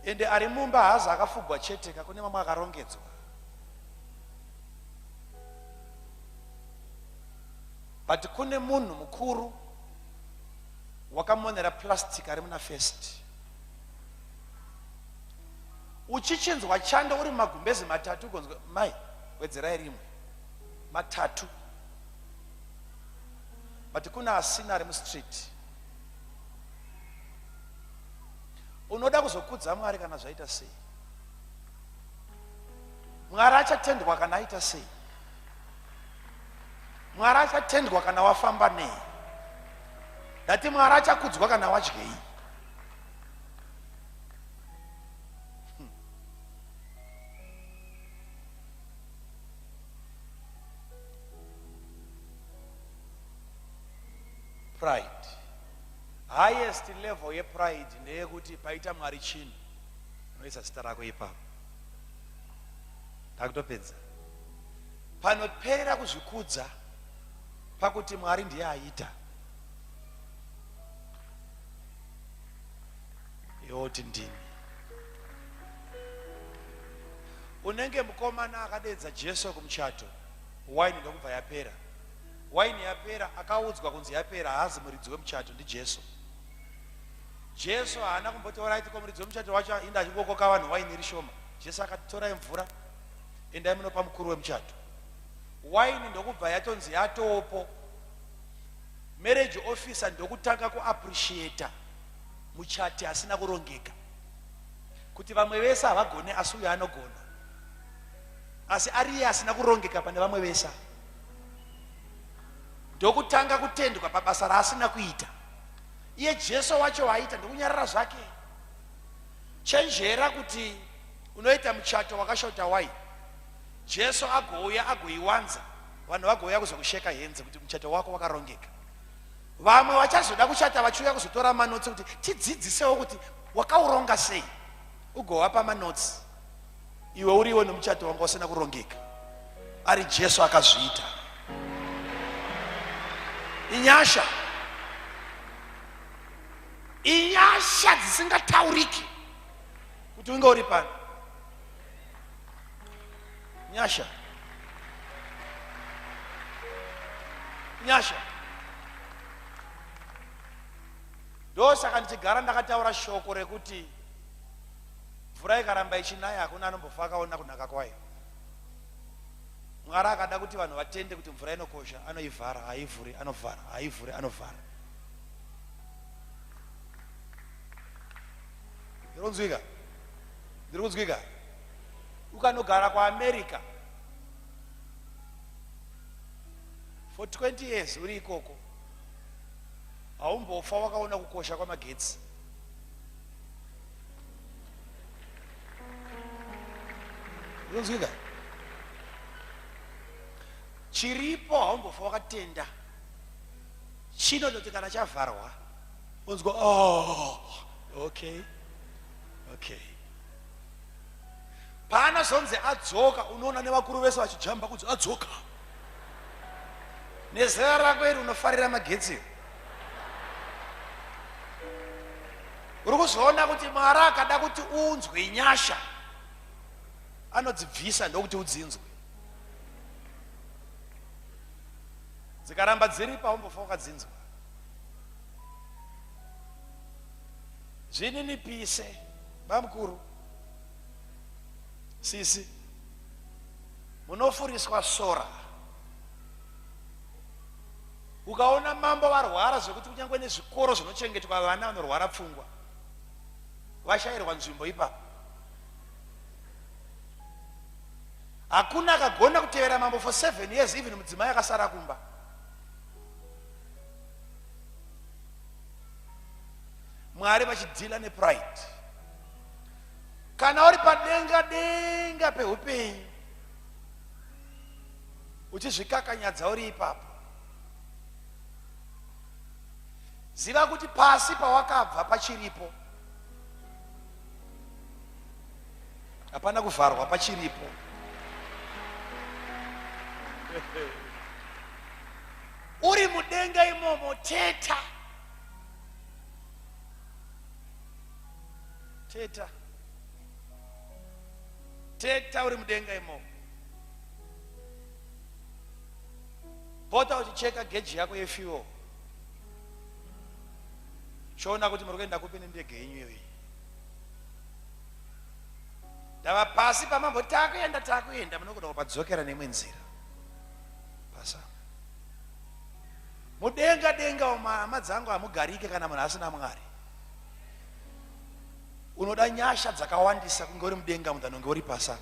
Ende ari mumba haazi akafugwa chete, kune mamwe akarongedzwa. But kune munhu mukuru wakamonera plastic ari muna first. Uchichinzwa chando uri magumbezi matatu kunzwa mai wedzerai rimwe matatu. But kuna asina ari mu street. unoda kuzokudza Mwari kana zvaita sei? Mwari achatendwa kana aita sei? Mwari achatendwa kana wafamba nei? Ndati Mwari achakudzwa kana wadyei? Pride. Highest level ye pride ndeyekuti paita Mwari chini unoisa zita rako ipapo. Takutopedza. Panopera kuzvikudza pakuti Mwari ndiye aita. Yoti ndini. Unenge mukomana akadedza Jesu kumuchato, wine ndokubva yapera. Wine yapera akaudzwa kunzi yapera, haazi muridzi wemuchato ndi Jesu. Jesu haana kumbotora aiti muridzi wemuchato wacho inda achingokoka vanhu wine iri shoma. Jesu akatora mvura, endai munopa mukuru wemuchato. Wine ndokubva yatonzi yatopo. Marriage officer ndokutanga kuappreciate muchati asina kurongeka. Kuti vamwe vese havagone asi uyo anogona. Asi ariye asina kurongeka pane vamwe vese. Ndokutanga kutendwa pabasa raasina kuita. Iye Jesu wacho waita ndokunyarara zvake. Chenjera kuti unoita muchato wakashota wine. Jesu agouya agoiwanza. Vanhu vagouya kuzokusheka henze kuti muchato wako wakarongeka. Vamwe vachazoda kuchata vachiuya kuzotora manotsi kuti tidzidzisewo kuti wakauronga sei. Ugowapa manotsi. Iwe uriwo nomuchato wanga usina kurongeka. Ari Jesu akazviita. Inyasha. Inyasha dzisingatauriki kuti unge uri pano. Nyasha. Nyasha. Ndosaka ndichigara ndakataura shoko rekuti mvura ikaramba ichinaya hakuna anombofa akaona kunaka kwayo. Mwari akada kuti vanhu vatende kuti mvura inokosha, anoivhara, haivhuri, anovhara, haivhuri, anovhara. Ndironzwika? Ndiri kunzwika? Ukanogara kwaAmerica for 20 years uri ikoko, haumbofa wakaona kukosha kwamagetsi. Ndironzwika? Chiripo haumbofa wakatenda. Chinondoti kana chavharwa unzwa okay. Paanozonzi adzoka unoona nevakuru vese vachijamba kunzi adzoka. Nezera rako iri unofarira magetsi. Uri kuzoona kuti Mwari akada kuti unzwe nyasha anodzibvisa ndokuti udzinzwe. Dzikaramba dziri paumbofa wakadzinzwa. Zvininipise bamukuru sisi munofuriswa sora. Ukaona mambo varwara zvekuti kunyangwe nezvikoro zvinochengetwa vana vanorwara pfungwa vashayirwa nzvimbo ipapo. Hakuna akagona kutevera mambo for 7 years even mudzimai akasara kumba. Mwari vachidhila nepride. Kana uri padenga denga pehupenyu uchizvikakanyadza uri ipapo, ziva kuti pasi pawakabva pachiripo. Hapana kuvharwa, pachiripo. Uri mudenga imomo, teta. Teta uri mudenga imomo. Pota uchicheka geji yako yefuel. Shona kuti muri kuenda kupi nendege yenyu iyi. Ndava pasi pamambo takuenda munogona kupadzokera nemwe nzira. Pasa. Mudenga denga hama dzangu hamugarike kana munhu asina Mwari. unoda nyasha dzakawandisa kunge uri mudenga munhu anonge uri pasa.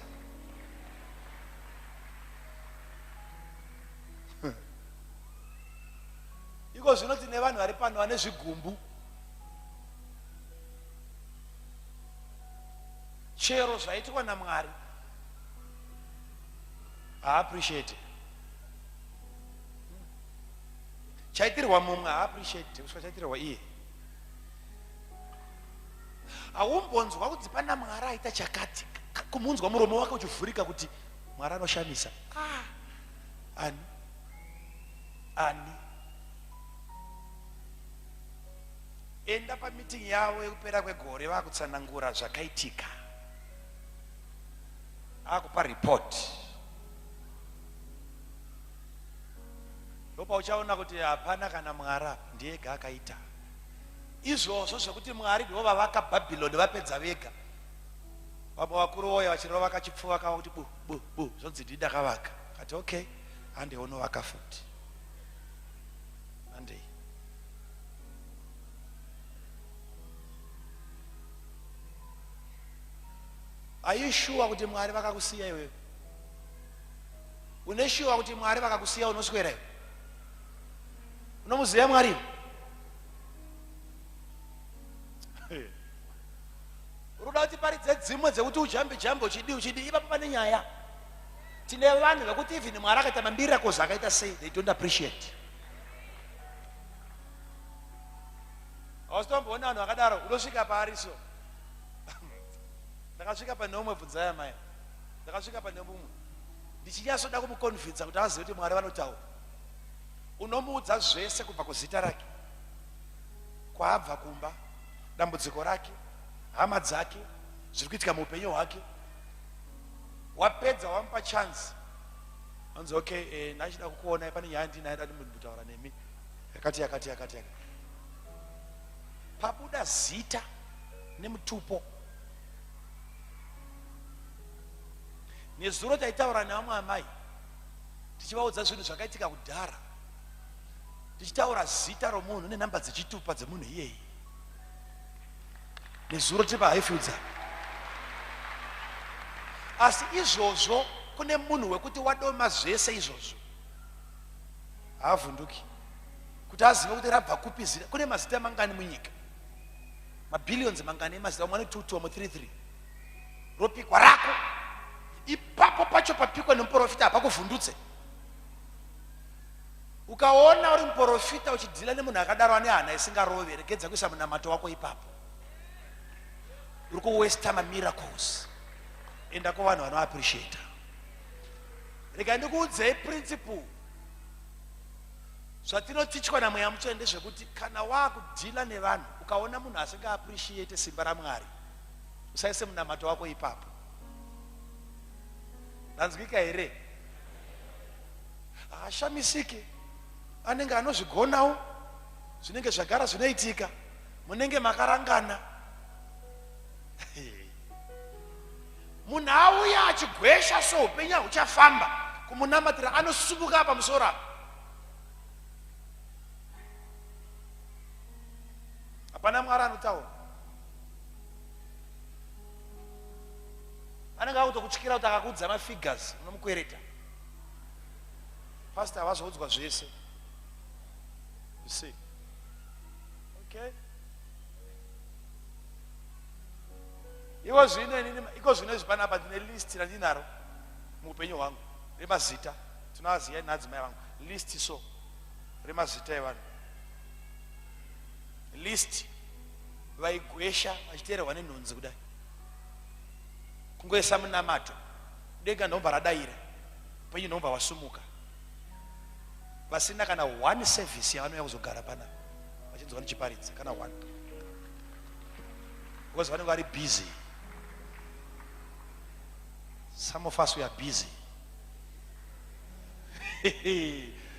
Iko zvino tine vanhu vari pano vane zvigumbu, chero zvaitwa naMwari haappreciate, chaitirwa mumwe haappreciate kusvika chaitirwa iye. Haumbonzwa kuti pana Mwari aita chakati kumunzwa muromo wake uchivhurika kuti Mwari anoshamisa. Ani enda pameeting yavo yekupera kwegore vakutsanangura zvakaitika, akupa report, ndopa uchaona kuti hapana kana Mwari ndiyega akaita izvozvo zvekuti Mwari ndivo vavaka Bhabhironi vapedza vega. Vamwe vakuru voya vachirova vakachipfuva kavo kuti bu zvonzi ndini ndakavaka, kati okay handei unovaka futi handei. Are you sure kuti Mwari vakakusiya iwewe? Une sure kuti Mwari vakakusiya unoswera iwe? Unomuziva Mwari? Uruda kuti paridze dzimwe dzekuti ujambe uchidi ipapo pane nyaya. Tine vanhu vekuti even Mwari akaita mamiracles akaita sei, they don't appreciate. Hausitomboona vanhu vakadaro, unosvika pari so? Ndakasvika pane umwe bvunzaya mai, ndakasvika pane umwe ndichinyasoda kumuconvinsa kuti azive kuti Mwari vanotaura. Unomuudza zvese kubva kuzita rake, kwaabva kumba, dambudziko rake, hama dzake, zviri kuitika muupenyu hwake. Wapedza wamupa chance, anzi okay, ndachida kukuona pane nyaya ndinaida ndimutaura nemi yakati. Pabuda zita nemutupo. Nezuro taitaura nevamwe amai tichivaudza zvinhu zvakaitika kudhara, tichitaura zita romunhu nenhamba dzechitupa dzemunhu iyeyi. Nezuro tiri paHighfields. Asi izvozvo kune munhu wekuti wadoma zvese izvozvo haavhunduki kuti azive kuti rabva kupi zita. Kune mazita mangani munyika, mabhillions mangani emazita, vamwe 2 vamwe 3 ropikwa rako. Ipapo pacho papikwa nemuprofita hapakuvhundutse. Ukaona uri muprofita uchidhila nemunhu akadaro ane hana isingarove, regedza kuisa munamato wako ipapo. Uri kuwesta mamiracles. Enda kuvanhu vanoappreciate. Rega ndikuudzei principle zvatinotichwa naMweya Mutsvene ndezvekuti kana waakudhila nevanhu ukaona munhu asingaappreciate simba raMwari, usaise munamato wako ipapo. Ndanzwika here? Haashamisike, anenge anozvigonawo zvinenge zvagara zvinoitika, munenge makarangana. Munhu auya achigwesha so upenya huchafamba kumunamatira, anosumuka pamusoro apa. Hapana Mwari anotaura. Anenge akutokutyira kuti akakuudza mafigures unomukwereta. Pastor havazoudzwa zvese. You see? Okay? Iko zvino zvipanapa tine list randinaro muupenyu hwangu remazita. Tinoaziva nadzimai vangu. List so remazita evanhu. List vaigwesha vachiteerwa nenhunzi kudai. Kungoisa munamato, denga ndomba radaira, upenyu ndomba wasumuka. Vasina kana one service yavanouya kuzogara panapa vachinzwa ndichiparidza, kana one. Because vanenge vari busy. Some of us we are busy.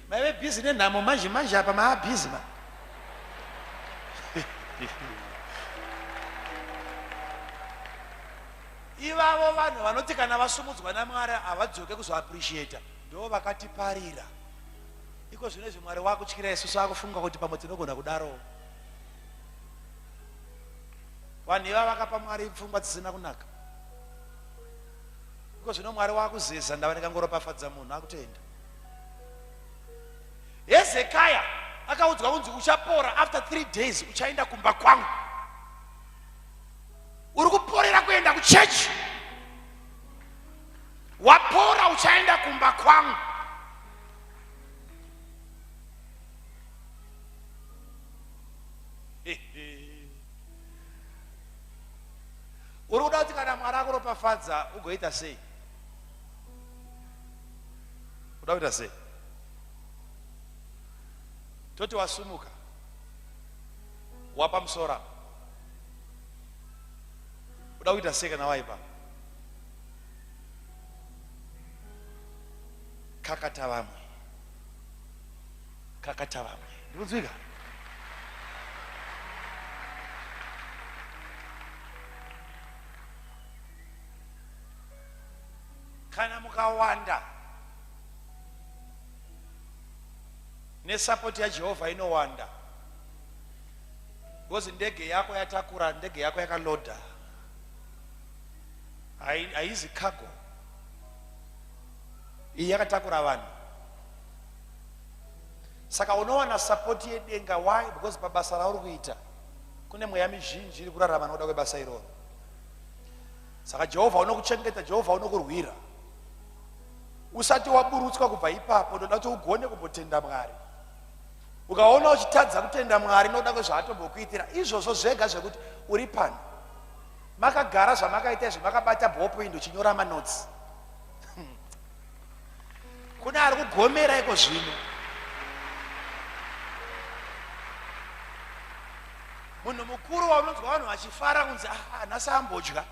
Mave busy nenhamo manje apa maa busy man. Ivavo vanhu vanoti kana vasumudzwa naMwari havadzoke kuzoappreciata ndo vakatiparira. Iko zvinezvi Mwari wakutyira isusu akufunga kuti pamwe tinogona kudaro. vanhu ivava vakapa Mwari pfungwa dzisina kunaka. Iko zvino Mwari wakuzeza ndava nekangoropafadza munhu akutoenda. Hezekiah akaudzwa kunzi uchapora after 3 days uchaenda kumba kwangu. Uri kuporera kuenda kuchechi. Wapora uchaenda kumba kwangu. Uri kuda kuti kana Mwari akuropafadza ugoita sei? Uda kuita sei? Toti wasumuka wapa musora, uda kuita sei kana waipa? Kakata vamwe, kakata vamwe. Ndikunzwika? Kana mukawanda nesapoti yaJehovha inowanda, because ndege yako yatakura, ndege yako yakaloda, haizi cargo, iyi yakatakura vanhu. Saka unowana sapoti yedenga. Why? Because pabasa rauri kuita kune mweya mizhinji iri kurarama nokuda kwebasa iroro. Saka Jehovha unokuchengeta, Jehovha unokurwira. Usati waburutswa kubva ipapo ndoda kuti ugone kumbotenda Mwari. Ukaona uchitadza kutenda Mwari nokuda kwezvaatombokuitira, izvozvo zvega zvekuti uri pano makagara zvamakaita izvi, makabata ballpoint uchinyora manotsi. Kuna ari kugomera iko zvino. Munhu mukuru waunonzwa vanhu vachifara kunzi nhasi ambodya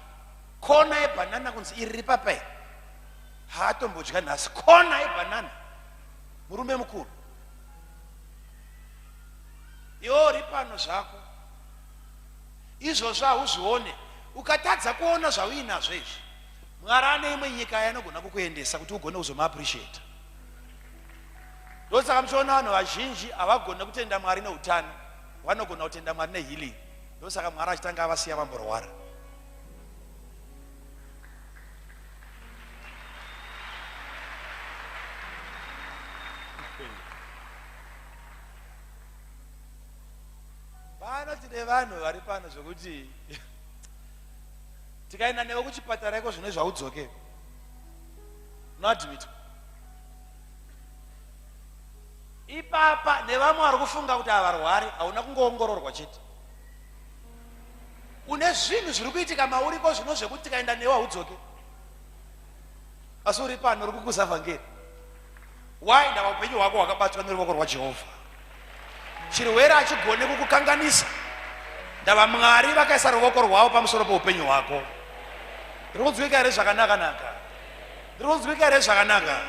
kona yebhanana, kunzi iri riri papa iri, haatombodya nhasi kona yebhanana. Murume mukuru iwo uri pano zvako, izvozvo hauzvione. Ukatadza kuona zvauinazvo izvi, Mwari ane imwe nyika yanogona kukuendesa kuti ugone kuzomaappreciate. Ndosaka muchiona vanhu vazhinji havagona kutenda Mwari neutano, vanogona kutenda Mwari nehealing. Ndosaka Mwari achitanga avasiya vamborwara. Pano tine vanhu vari pano zvokuti tikaenda newe kuchipatara iko zvino zvaudzoke unoadmitwa. Ipapa nevamwe vari kufunga kuti havarwari, hauna kungoongororwa chete. Une zvinhu zviri kuitika mauriko zvino zvekuti tikaenda newe haudzoke. Asi uri pano uri kukuza vhangeri. Why? Ndava upenyu hwako hwakabatwa neruoko rwaJehovha. Chirwere hachigone kukukanganisa. Ndava Mwari vakaisa ruoko rwavo pamusoro poupenyu hwako. Ndiri kunzwika here zvakanaka naka? Ndiri kunzwika here zvakanaka?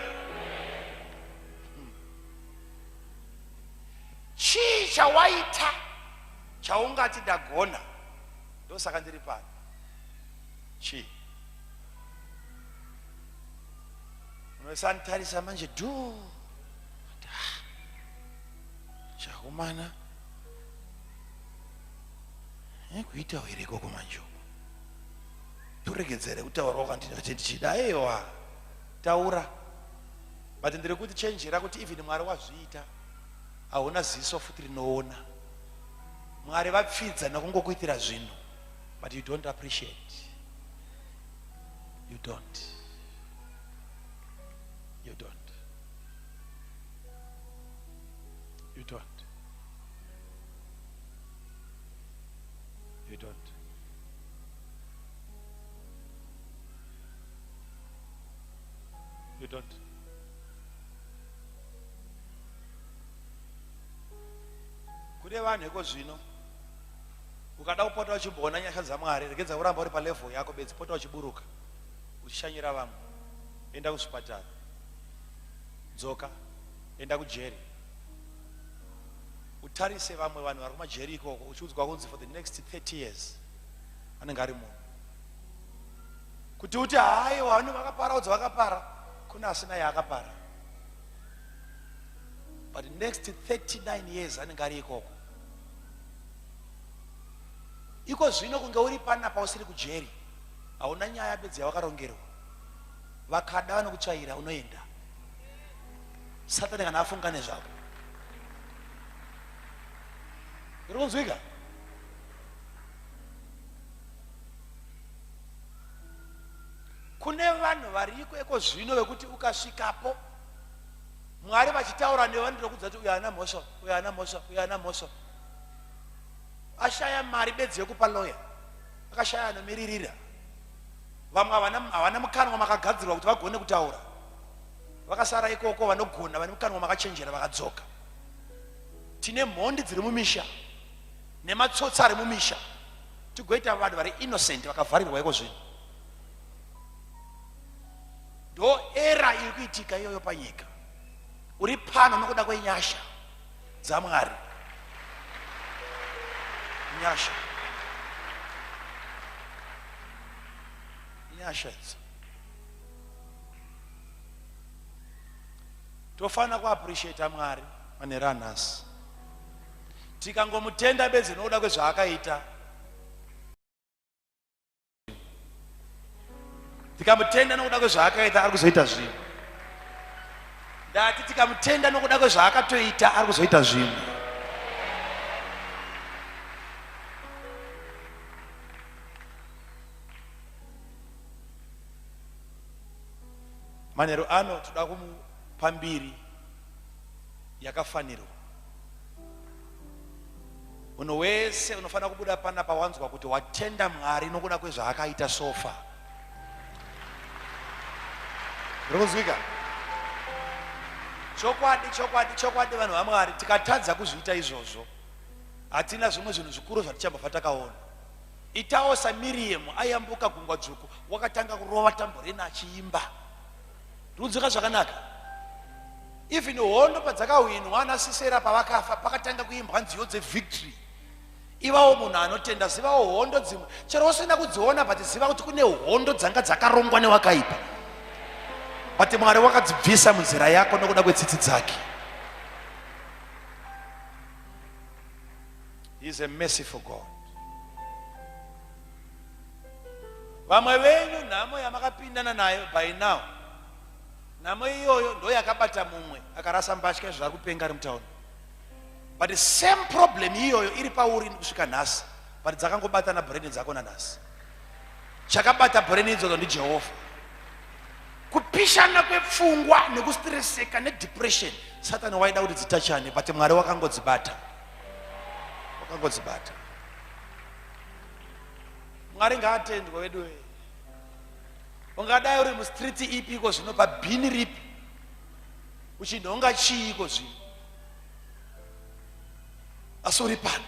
Chii chawaita chaungati ndagona, ndosaka ndiri pano? Chii? Unosantarisa manje chakumana kuita here koko manje turegedzere kutaura wakanditi ndichida ewa taura, but ndiri kuti chenjera kuti even Mwari wazviita hauna ziso futi rinoona. Mwari vapfidza nekungokuitira zvinhu, but you don't appreciate. You don't. You don't. You don't. You don't. You don't. Kune vanhu iko zvino ukada kupota uchimboona nyasha dzaMwari, regedza kuramba uri palevel yako bedzi, pota uchiburuka uchishanyira vamwe. Enda kuzvipatara, dzoka, enda kujeri, utarise vamwe vanhu vari kumajeri ikoko, uchiudzwa kunzi for the next 30 years anenge ari munhu. Kuti uti haiwa vanhu vakapara, udza vakapara, kuna asina yaakapara, but the next 39 years anenge ari ikoko. iko zvino kunge uri panapa usiri kujeri hauna nyaya bedzi yawakarongerwa vakada vanokutsvaira unoenda Satani kana afunga nezvako uri kunzwika kune vanhu variko eko zvino vekuti ukasvikapo Mwari vachitaura nevanhu ndokudza kuti uyu ana mhosva uyu ana mhosva uyu ana mhosva ashaya mari bedzi yekupa lawyer akashaya anomiririra vamwe havana mukanwa makagadzirwa kuti vagone kutaura vakasara ikoko vanogona vane mukanwa makachenjera vakadzoka tine mhondi dziri mumisha nematsotsi ari mumisha tigoita vanhu vari innocent vakavharirwa iko zvino ndo era iri kuitika iyoyo panyika uri pano nokuda kwenyasha dzaMwari nyasha idzi tofana kuappreciate Mwari manhero anhasi tikangomutenda bedzi nokuda kwezvaakaita tikamutenda nokuda kwezvaakaita ari kuzoita zvimwe ndati tikamutenda nokuda kwezvaakatoita ari kuzoita zvimwe manhero ano toda kumupa mbiri yakafanirwa munhu wese unofanira kubuda panapa wanzwa kuti watenda Mwari nokuda kwezvaakaita sofa rikuzwika chokwadi vanhu vaMwari tikatadza kuzviita izvozvo hatina zvimwe zvinhu zvikuru zvatichambobva takaona itawo saMiriamu ayambuka gungwa dzvuku wakatanga kurova tambureni achiimba runzwika zvakanaka even hondo padzakahwinwa ana Sisera pavakafa pakatanga kuimbwa nziyo dzevictory ivawo munhu anotenda zivawo hondo dzimwe chero usina kudziona but ziva kuti kune hondo dzanga dzakarongwa newakaipa but Mwari wakadzibvisa munzira yako nokuda kwetsitsi dzake. He is a merciful God. Vamwe venyu nhamo yamakapindana nayo by now nhamo iyoyo ndo yakabata mumwe akarasa mbatya zvari kupenga ari mutauni but the same problem iyoyo iri pauri kusvika nhasi but dzakangobatana brain dzako nanhasi chakabata brain idzodzo ndiJehovha kupishana kwepfungwa nekustreseka nedepression Satani waida kuti dzitachane but Mwari wakangodzibata Mwari ngaatendwe wedu ungadai uri mustreet ipi iko zvino pabhini ripi uchinhonga chii iko zvino asi uri pano